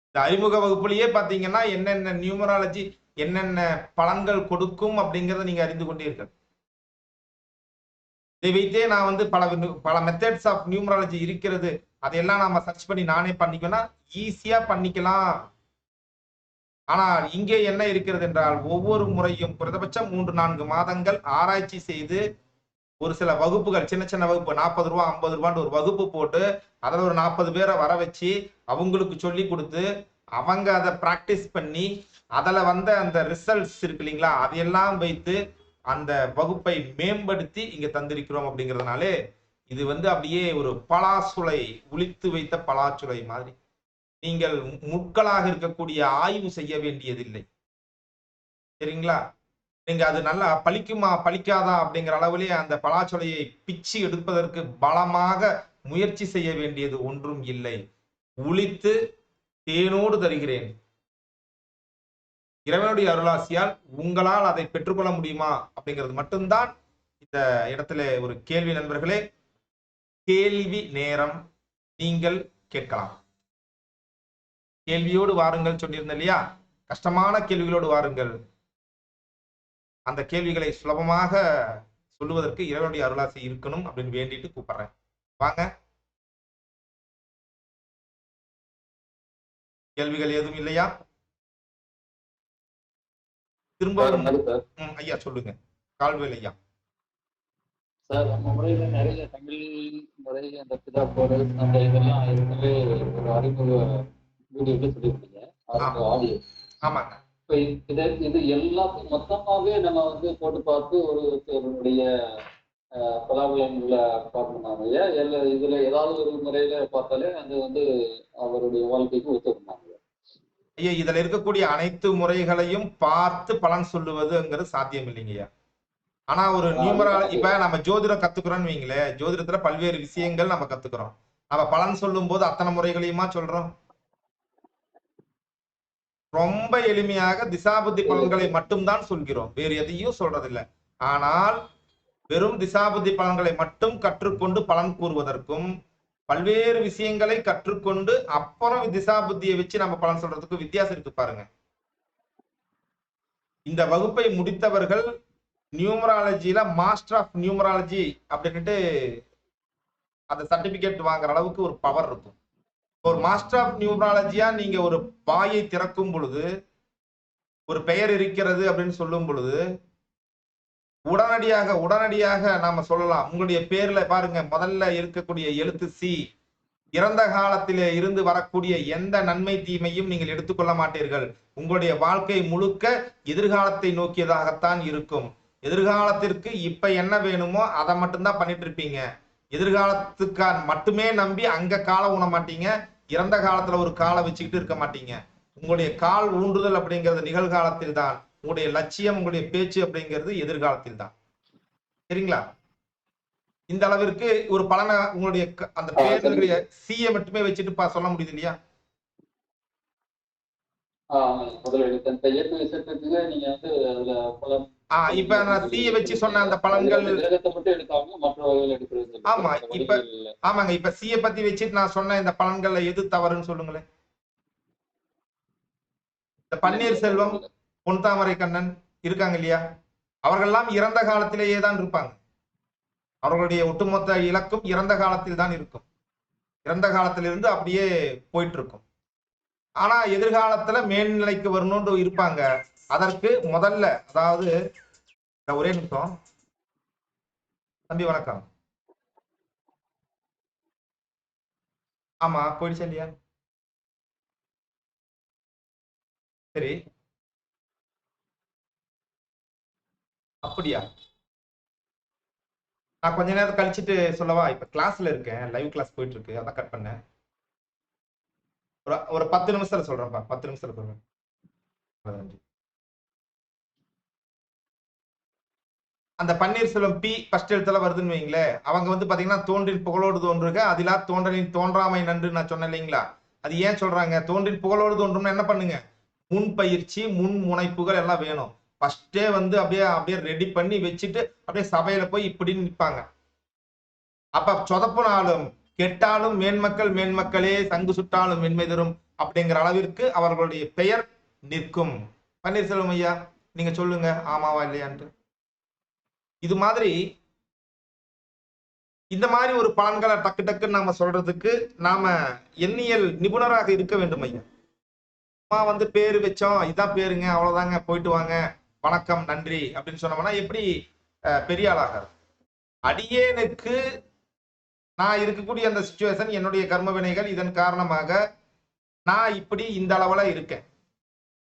இந்த அறிமுக வகுப்புலயே பாத்தீங்கன்னா என்னென்ன நியூமராலஜி, என்னென்ன பலன்கள் கொடுக்கும் அப்படிங்கறத நீங்க அறிந்து கொண்டீர்கள். இதை வைத்தே நான் வந்து பல மெத்தட்ஸ் ஆஃப் நியூமராலஜி இருக்கிறது. அதையெல்லாம் நாம சர்ச் பண்ணி நானே பண்ணிக்கலாம், ஈஸியா பண்ணிக்கலாம். ஆனால் இங்கே என்ன இருக்கிறது என்றால், ஒவ்வொரு முறையும் குறைந்தபட்சம் 3, 4 மாதங்கள் ஆராய்ச்சி செய்து ஒரு சில வகுப்புகள், சின்ன சின்ன வகுப்பு 40 ரூபா 50 ரூபான்னு ஒரு வகுப்பு போட்டு அதுல ஒரு 40 பேரை வர வச்சு அவங்களுக்கு சொல்லி கொடுத்து அவங்க அதை பிராக்டிஸ் பண்ணி அதுல வந்த அந்த ரிசல்ட்ஸ் இருக்கு இல்லைங்களா, அதையெல்லாம் வைத்து அந்த வகுப்பை மேம்படுத்தி இங்க தந்திருக்கிறோம். அப்படிங்கிறதுனாலே இது வந்து அப்படியே ஒரு பலாசுளை, உளித்து வைத்த பலாச்சுளை மாதிரி. நீங்கள் முட்களாக இருக்கக்கூடிய ஆய்வு செய்ய வேண்டியதில்லை. சரிங்களா? நீங்க அது நல்லா பலிக்குமா பலிக்காதா அப்படிங்கிற அளவிலே அந்த பலாச்சொலையை பிச்சு எடுப்பதற்கு பலமாக முயற்சி செய்ய வேண்டியது ஒன்றும் இல்லை. உளித்து தேனோடு தருகிறேன். இறைவனுடைய அருளாசியால் உங்களால் அதை பெற்றுக்கொள்ள முடியுமா அப்படிங்கிறது மட்டும்தான் இந்த இடத்துல ஒரு கேள்வி. நண்பர்களே, கேள்வி நேரம். நீங்கள் கேட்கலாம். கேள்வியோடு வாருங்கள் சொல்லியிருந்தேன் இல்லையா? கஷ்டமான கேள்விகளோடு வாருங்கள். அந்த கேள்விகளை சுலபமாக சொல்லுவதற்கு இறைவனுடைய அருளாசி இருக்கணும் அப்படின்னு வேண்டிட்டு கூப்பிடுறேன். வாங்க. கேள்விகள் எதுவும் இல்லையா? திரும்ப ஐயா சொல்லுங்க. கால்வேல் ஐயா. சார், நம்ம முறையில நிறைய தமிழ் முறையில அந்த பிதா போடு அந்த இதெல்லாம் ஏற்கனவே ஒரு அறிமுக வீடியோல சொல்லியிருக்கீங்க. ஆடியோ. ஆமாங்க. இப்ப இது எல்லாத்தையும் மொத்தமாவே நம்ம வந்து போட்டு பார்த்து ஒருவருடைய பலாபலன்களை பார்க்கணுமாங்க. இதுல ஏதாவது ஒரு முறையில பார்த்தாலே அது வந்து அவருடைய வாழ்க்கைக்கு ஒத்துக்கணுமாங்க. ஐயா, இதுல இருக்கக்கூடிய அனைத்து முறைகளையும் பார்த்து பலன் சொல்லுவதுங்கிறது சாத்தியம் இல்லைங்கய்யா. ஆனா ஒரு நியூமராலஜி, இப்ப நம்ம ஜோதிடம் கத்துக்கிறோம்னு வைங்களேன், ஜோதிடத்துல பல்வேறு விஷயங்கள் நம்ம கத்துக்கிறோம். நம்ம பலன் சொல்லும் போது அத்தனை முறைகளையுமா சொல்றோம்? ரொம்ப எளிமையாக திசாபுத்தி பலன்களை மட்டும்தான் சொல்கிறோம், வேறு எதையும் சொல்றதில்லை. ஆனால் வெறும் திசாபுத்தி பலன்களை மட்டும் கற்றுக்கொண்டு பலன் கூறுவதற்கும், பல்வேறு விஷயங்களை கற்றுக்கொண்டு அப்புறம் திசாபுத்தியை வச்சு நம்ம பலன் சொல்றதுக்கும் வித்தியாசம் இருக்கு பாருங்க. இந்த வகுப்பை முடித்தவர்கள் நியூமராலஜில மாஸ்டர் ஆஃப் நியூமராலஜி அப்படின்ட்டு அந்த சர்டிபிகேட் வாங்குற அளவுக்கு ஒரு பவர் இருக்கும். ஒரு மாஸ்டர் ஆஃப் நியூமராலஜியா நீங்க ஒரு வாயை திறக்கும் பொழுது, ஒரு பெயர் இருக்கிறது அப்படின்னு சொல்லும் பொழுது உடனடியாக நாம சொல்லலாம். உங்களுடைய பேர்ல பாருங்க, முதல்ல இருக்கக்கூடிய எழுத்து சி. இறந்த காலத்திலே இருந்து வரக்கூடிய எந்த நன்மை தீமையும் நீங்கள் எடுத்துக்கொள்ள மாட்டீர்கள். உங்களுடைய வாழ்க்கை முழுக்க எதிர்காலத்தை நோக்கியதாகத்தான் இருக்கும். எதிர்காலத்திற்கு இப்ப என்ன வேணுமோ அதை மட்டும்தான் பண்ணிட்டு இருப்பீங்க. எதிர்காலத்துக்கான மட்டுமே நம்பி அங்க காலை ஊன மாட்டீங்க. இறந்த காலத்துல ஒரு காலை வச்சுக்கிட்டு இருக்க மாட்டீங்க. உங்களுடைய கால் ஊன்றுதல் அப்படிங்கிறது நிகழ்காலத்தில் தான். உங்களுடைய லட்சியம், உங்களுடைய பேச்சு அப்படிங்கிறது எதிர்காலத்தில் தான். சரிங்களா? இந்த அளவிற்கு ஒரு பலனை உங்களுடைய அந்த பேருடைய சியை மட்டுமே வச்சுட்டு சொல்ல முடியுது இல்லையா? இப்ப நான் சியை வச்சு சொன்ன அந்த பலன்கள், ஆமா இப்ப ஆமாங்க, இப்ப சியை பத்தி வச்சுட்டு நான் சொன்ன இந்த பலன்கள்ல எது தவறுன்னு சொல்லுங்களேன். இந்த பன்னீர்செல்வம், பொன்தாமரை கண்ணன் இருக்காங்க இல்லையா, அவர்கள்லாம் இறந்த காலத்திலேயே தான் இருப்பாங்க. அவர்களுடைய ஒட்டுமொத்த இலக்கும் இறந்த காலத்தில் தான் இருக்கும். இறந்த காலத்திலிருந்து அப்படியே போயிட்டு இருக்கும். ஆனா எதிர்காலத்துல மேல்நிலைக்கு வரணும்னு இருப்பாங்க. அதற்கு முதல்ல, அதாவது ஒரே நிமிஷம் தம்பி, வணக்கம். ஆமா, போயிடுச்சு இல்லையா? சரி, அப்படியா? நான் கொஞ்ச நேரம் கழிச்சுட்டு சொல்லவா? இப்ப கிளாஸ்ல இருக்கேன், லைவ் கிளாஸ் போயிட்டு இருக்கு, அதான் கட் பண்ணேன். ஒரு 10 நிமிஷத்துல சொல்றேன்ப்பா, 10 நிமிஷத்துல சொல்றேன். நன்றி. அந்த பன்னீர்செல்வம் பி ஃபர்ஸ்ட் எழுத்துல வருதுன்னு வைங்களேன், அவங்க வந்து பாத்தீங்கன்னா தோன்றின் புகழோடு தோன்றுக அதிலா தோன்றலின் தோன்றாமை நன்று நான் சொன்னேன் இல்லைங்களா? அது ஏன் சொல்றாங்க? தோன்றின் புகழோடு தோன்றும்னா என்ன பண்ணுங்க, முன் பயிற்சி முன் முனைப்புகள் எல்லாம் வேணும். ஃபர்ஸ்டே வந்து அப்படியே அப்படியே ரெடி பண்ணி வச்சுட்டு அப்படியே சபையில போய் இப்படின்னு நிற்பாங்க. அப்ப சொதப்புனாலும் கெட்டாலும் மேன்மக்கள் மேன்மக்களே சங்கு சுட்டாலும் மென்மை தரும் அப்படிங்கிற அளவிற்கு அவர்களுடைய பெயர் நிற்கும். பன்னீர்செல்வம் ஐயா, நீங்க சொல்லுங்க ஆமாவா இல்லையான்ட்டு. இது மாதிரி இந்த மாதிரி ஒரு பலன்களை டக்கு டக்குன்னு நாம சொல்றதுக்கு நாம எண்ணியல் நிபுணராக இருக்க வேண்டும் ஐயா. வந்து பேரு வச்சோம், இதான் பேருங்க, அவ்வளவுதாங்க, போயிட்டு வாங்க, வணக்கம், நன்றி அப்படின்னு சொன்னோம்னா எப்படி பெரிய ஆளாக? அடியேனுக்கு நான் இருக்கக்கூடிய அந்த சிச்சுவேஷன், என்னுடைய கர்ம வினைகள், இதன் காரணமாக நான் இப்படி இந்த அளவுல இருக்கேன்.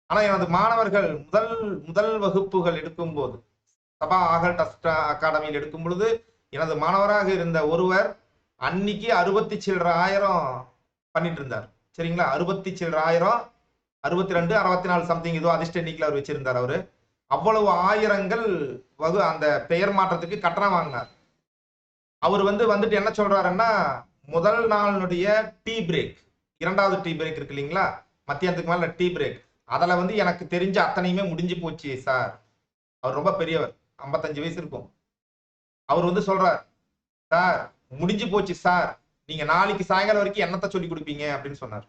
ஆனா எனது மாணவர்கள் முதல் வகுப்புகள் எடுக்கும் போது, சபா ஆகல் டஸ்ட் அகாடமியில் எடுக்கும் பொழுது எனது மாணவராக இருந்த ஒருவர் அன்னைக்கு 60 சில்லற ஆயிரம் பண்ணிட்டு இருந்தார். சரிங்களா? 60 சில்லற ஆயிரம், 62 64 சம்திங் ஏதோ அதிர்ஷ்ட எண்ணிக்கையில் அவர் வச்சிருந்தார். அவரு அவ்வளவு ஆயிரங்கள் அந்த பெயர் மாற்றத்துக்கு கட்டணம் வாங்கினார். அவர் வந்துட்டு என்ன சொல்றாருன்னா, முதல் நாளுடைய டீ பிரேக், இரண்டாவது டீ பிரேக் இருக்கு இல்லைங்களா, மத்தியானத்துக்கு மேல டீ பிரேக், அதுல எனக்கு தெரிஞ்ச அத்தனையுமே முடிஞ்சு போச்சு சார். அவர் ரொம்ப பெரியவர், 55 வயசு இருக்கும். அவர் சொல்றார், சார் முடிஞ்சு போச்சு சார், நீங்க நாளைக்கு சாயங்காலம் வரைக்கும் என்னத்தை சொல்லி கொடுப்பீங்க அப்படின்னு சொன்னார்.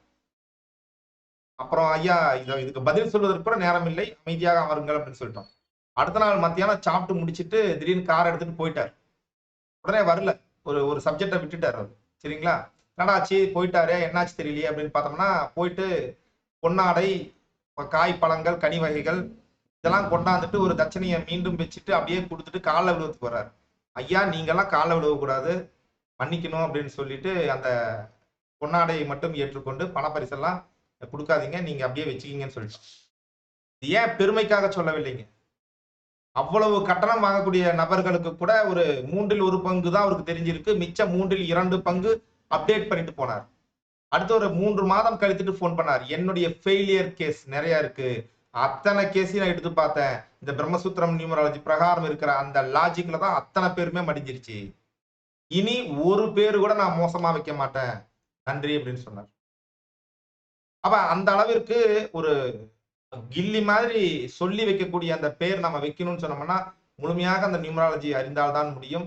அப்புறம் ஐயா இதுக்கு பதில் சொல்வதற்கு கூட நேரம் இல்லை, அமைதியாக அமருங்கள் அப்படின்னு சொல்லிட்டோம். அடுத்த நாள் மத்தியானம் சாப்பிட்டு முடிச்சுட்டு திடீர்னு கார் எடுத்துட்டு போயிட்டார். உடனே வரல, ஒரு சப்ஜெக்டை விட்டுட்டார் அவர். சரிங்களா? என்னடாச்சு போயிட்டாரு, என்னாச்சு தெரியலையே அப்படின்னு பார்த்தோம்னா, போயிட்டு பொன்னாடை, காய் பழங்கள், கனி வகைகள் இதெல்லாம் கொண்டாந்துட்டு ஒரு தட்சணையை மீண்டும் வச்சுட்டு அப்படியே கொடுத்துட்டு காலில் விழுவதுக்கு வர்றாரு. ஐயா நீங்கெல்லாம் காலில் விழுவக்கூடாது, மன்னிக்கணும் அப்படின்னு சொல்லிட்டு அந்த பொன்னாடையை மட்டும் ஏற்றுக்கொண்டு பணப்பரிசெல்லாம் கொடுக்காதீங்க, நீங்க அப்படியே வச்சுக்கீங்கன்னு சொல்லிட்டோம். ஏன் பெருமைக்காக சொல்லவில்லைங்க. அவ்வளவு கட்டணம் வாங்கக்கூடிய நபர்களுக்கு கூட ஒரு 1/3 பங்கு தான் அவருக்கு தெரிஞ்சிருக்கு, மிச்சம் 2/3 பங்கு அப்டேட் பண்ணிட்டு போனார். அடுத்து ஒரு 3 மாதம் கழித்துட்டு போன் பண்ணார், என்னுடைய ஃபெயிலியர் கேஸ் நிறைய இருக்கு, அத்தனை கேஸையும் நான் எடுத்து பார்த்தேன், இந்த பிரம்மசூத்திரம் நியூமராலஜி பிரகாரம் இருக்கிற அந்த லாஜிக்ல தான் அத்தனை பேருமே மடிஞ்சிருச்சு, இனி ஒரு பேரு கூட நான் மோசமா வைக்க மாட்டேன், நன்றி அப்படின்னு சொன்னார். அப்ப அந்த அளவிற்கு ஒரு கில்லி மாதிரி சொல்லி வைக்கக்கூடிய அந்த பேர் நம்ம வைக்கணும்னு சொன்னோம்னா முழுமையாக அந்த நியூமராலஜி அறிந்தால்தான் முடியும்.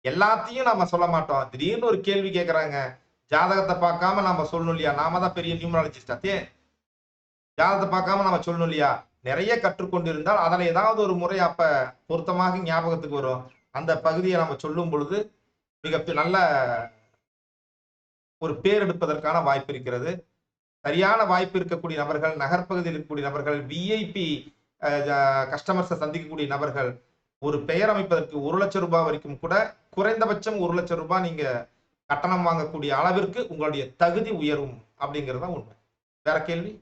எல்லாத்தையும் நம்ம சொல்ல மாட்டோம். திடீர்னு ஒரு கேள்வி கேட்கறாங்க, ஜாதகத்தை பார்க்காம நம்ம சொல்லணும் இல்லையா? நாம தான் பெரிய நியூமராலஜிஸ்ட். அதே ஜாதகத்தை பார்க்காம நம்ம சொல்லணும் இல்லையா? நிறைய கற்றுக்கொண்டு இருந்தால் அதில் ஏதாவது ஒரு முறை அப்ப பொருத்தமாக ஞாபகத்துக்கு வரும். அந்த பகுதியை நம்ம சொல்லும் பொழுது மிக நல்ல ஒரு பேர் எடுப்பதற்கான வாய்ப்பு இருக்கிறது. சரியான வாய்ப்பு இருக்கக்கூடிய நபர்கள், நகர்ப்பகுதியில் இருக்கக்கூடிய நபர்கள், விஐபி கஸ்டமர்ஸை சந்திக்கக்கூடிய நபர்கள் ஒரு பெயர் அமைப்பதற்கு 1 லட்சம் ரூபாய் வரைக்கும் கூட, குறைந்தபட்சம் 1 லட்சம் ரூபாய் நீங்க கட்டணம் வாங்கக்கூடிய அளவிற்கு உங்களுடைய தகுதி உயரும் அப்படிங்கிறது உண்மை. வேற கேள்வி?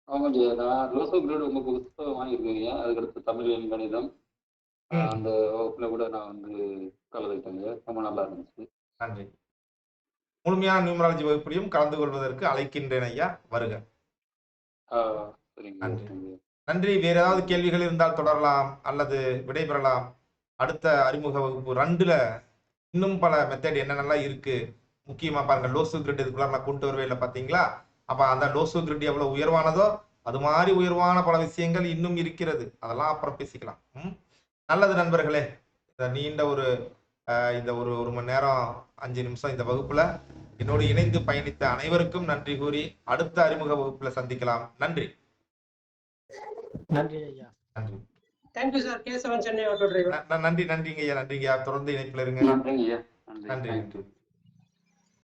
ஆமாம், நான் லோசோ கிரேட் உங்க புத்தகம் வாங்கியிருக்கீங்க, அதுக்கடுத்து தமிழ் எண் கணிதம் அந்த வகுப்புல கூட நான் கலந்துக்கிட்டேங்க, ரொம்ப நல்லா இருந்துச்சு. நன்றி. முழுமையான நியூமராலஜி வகுப்பிலையும் கலந்து கொள்வதற்கு அழைக்கின்றேன் ஐயா, வருக. நன்றி. வேற ஏதாவது கேள்விகள் இருந்தால் தொடரலாம் அல்லது விடைபெறலாம். அடுத்த அறிமுக வகுப்பு 2ல இன்னும் பல மெத்தட் என்னென்னலாம் இருக்கு, முக்கியமா பாருங்க, லோசோ கிரிட் இதுக்குள்ள நான் கொண்டு வரவே இல்லை பாத்தீங்களா? அப்ப அந்த லோசோ கிரிட் எவ்வளவு உயர்வானதோ அது மாதிரி உயர்வான பல விஷயங்கள் இன்னும் இருக்கிறது, அதெல்லாம் அப்புறம் பேசிக்கலாம். நல்லது நண்பர்களே, நீண்ட இந்த ஒரு மணி நேரம் 5 நிமிஷம் இந்த வகுப்புல என்னோடு இணைந்து பயணித்த அனைவருக்கும் நன்றி கூறி அடுத்த அறிமுக வகுப்புல சந்திக்கலாம். நன்றி. நன்றி ஐயா. நன்றி. Thank you sir. Kesavan, Chennai auto driver. நன்றிங்க ஐயா, நன்றிங்க. தொடர்ந்து இணைப்புல இருங்க. நன்றிங்க ஐயா. நன்றி.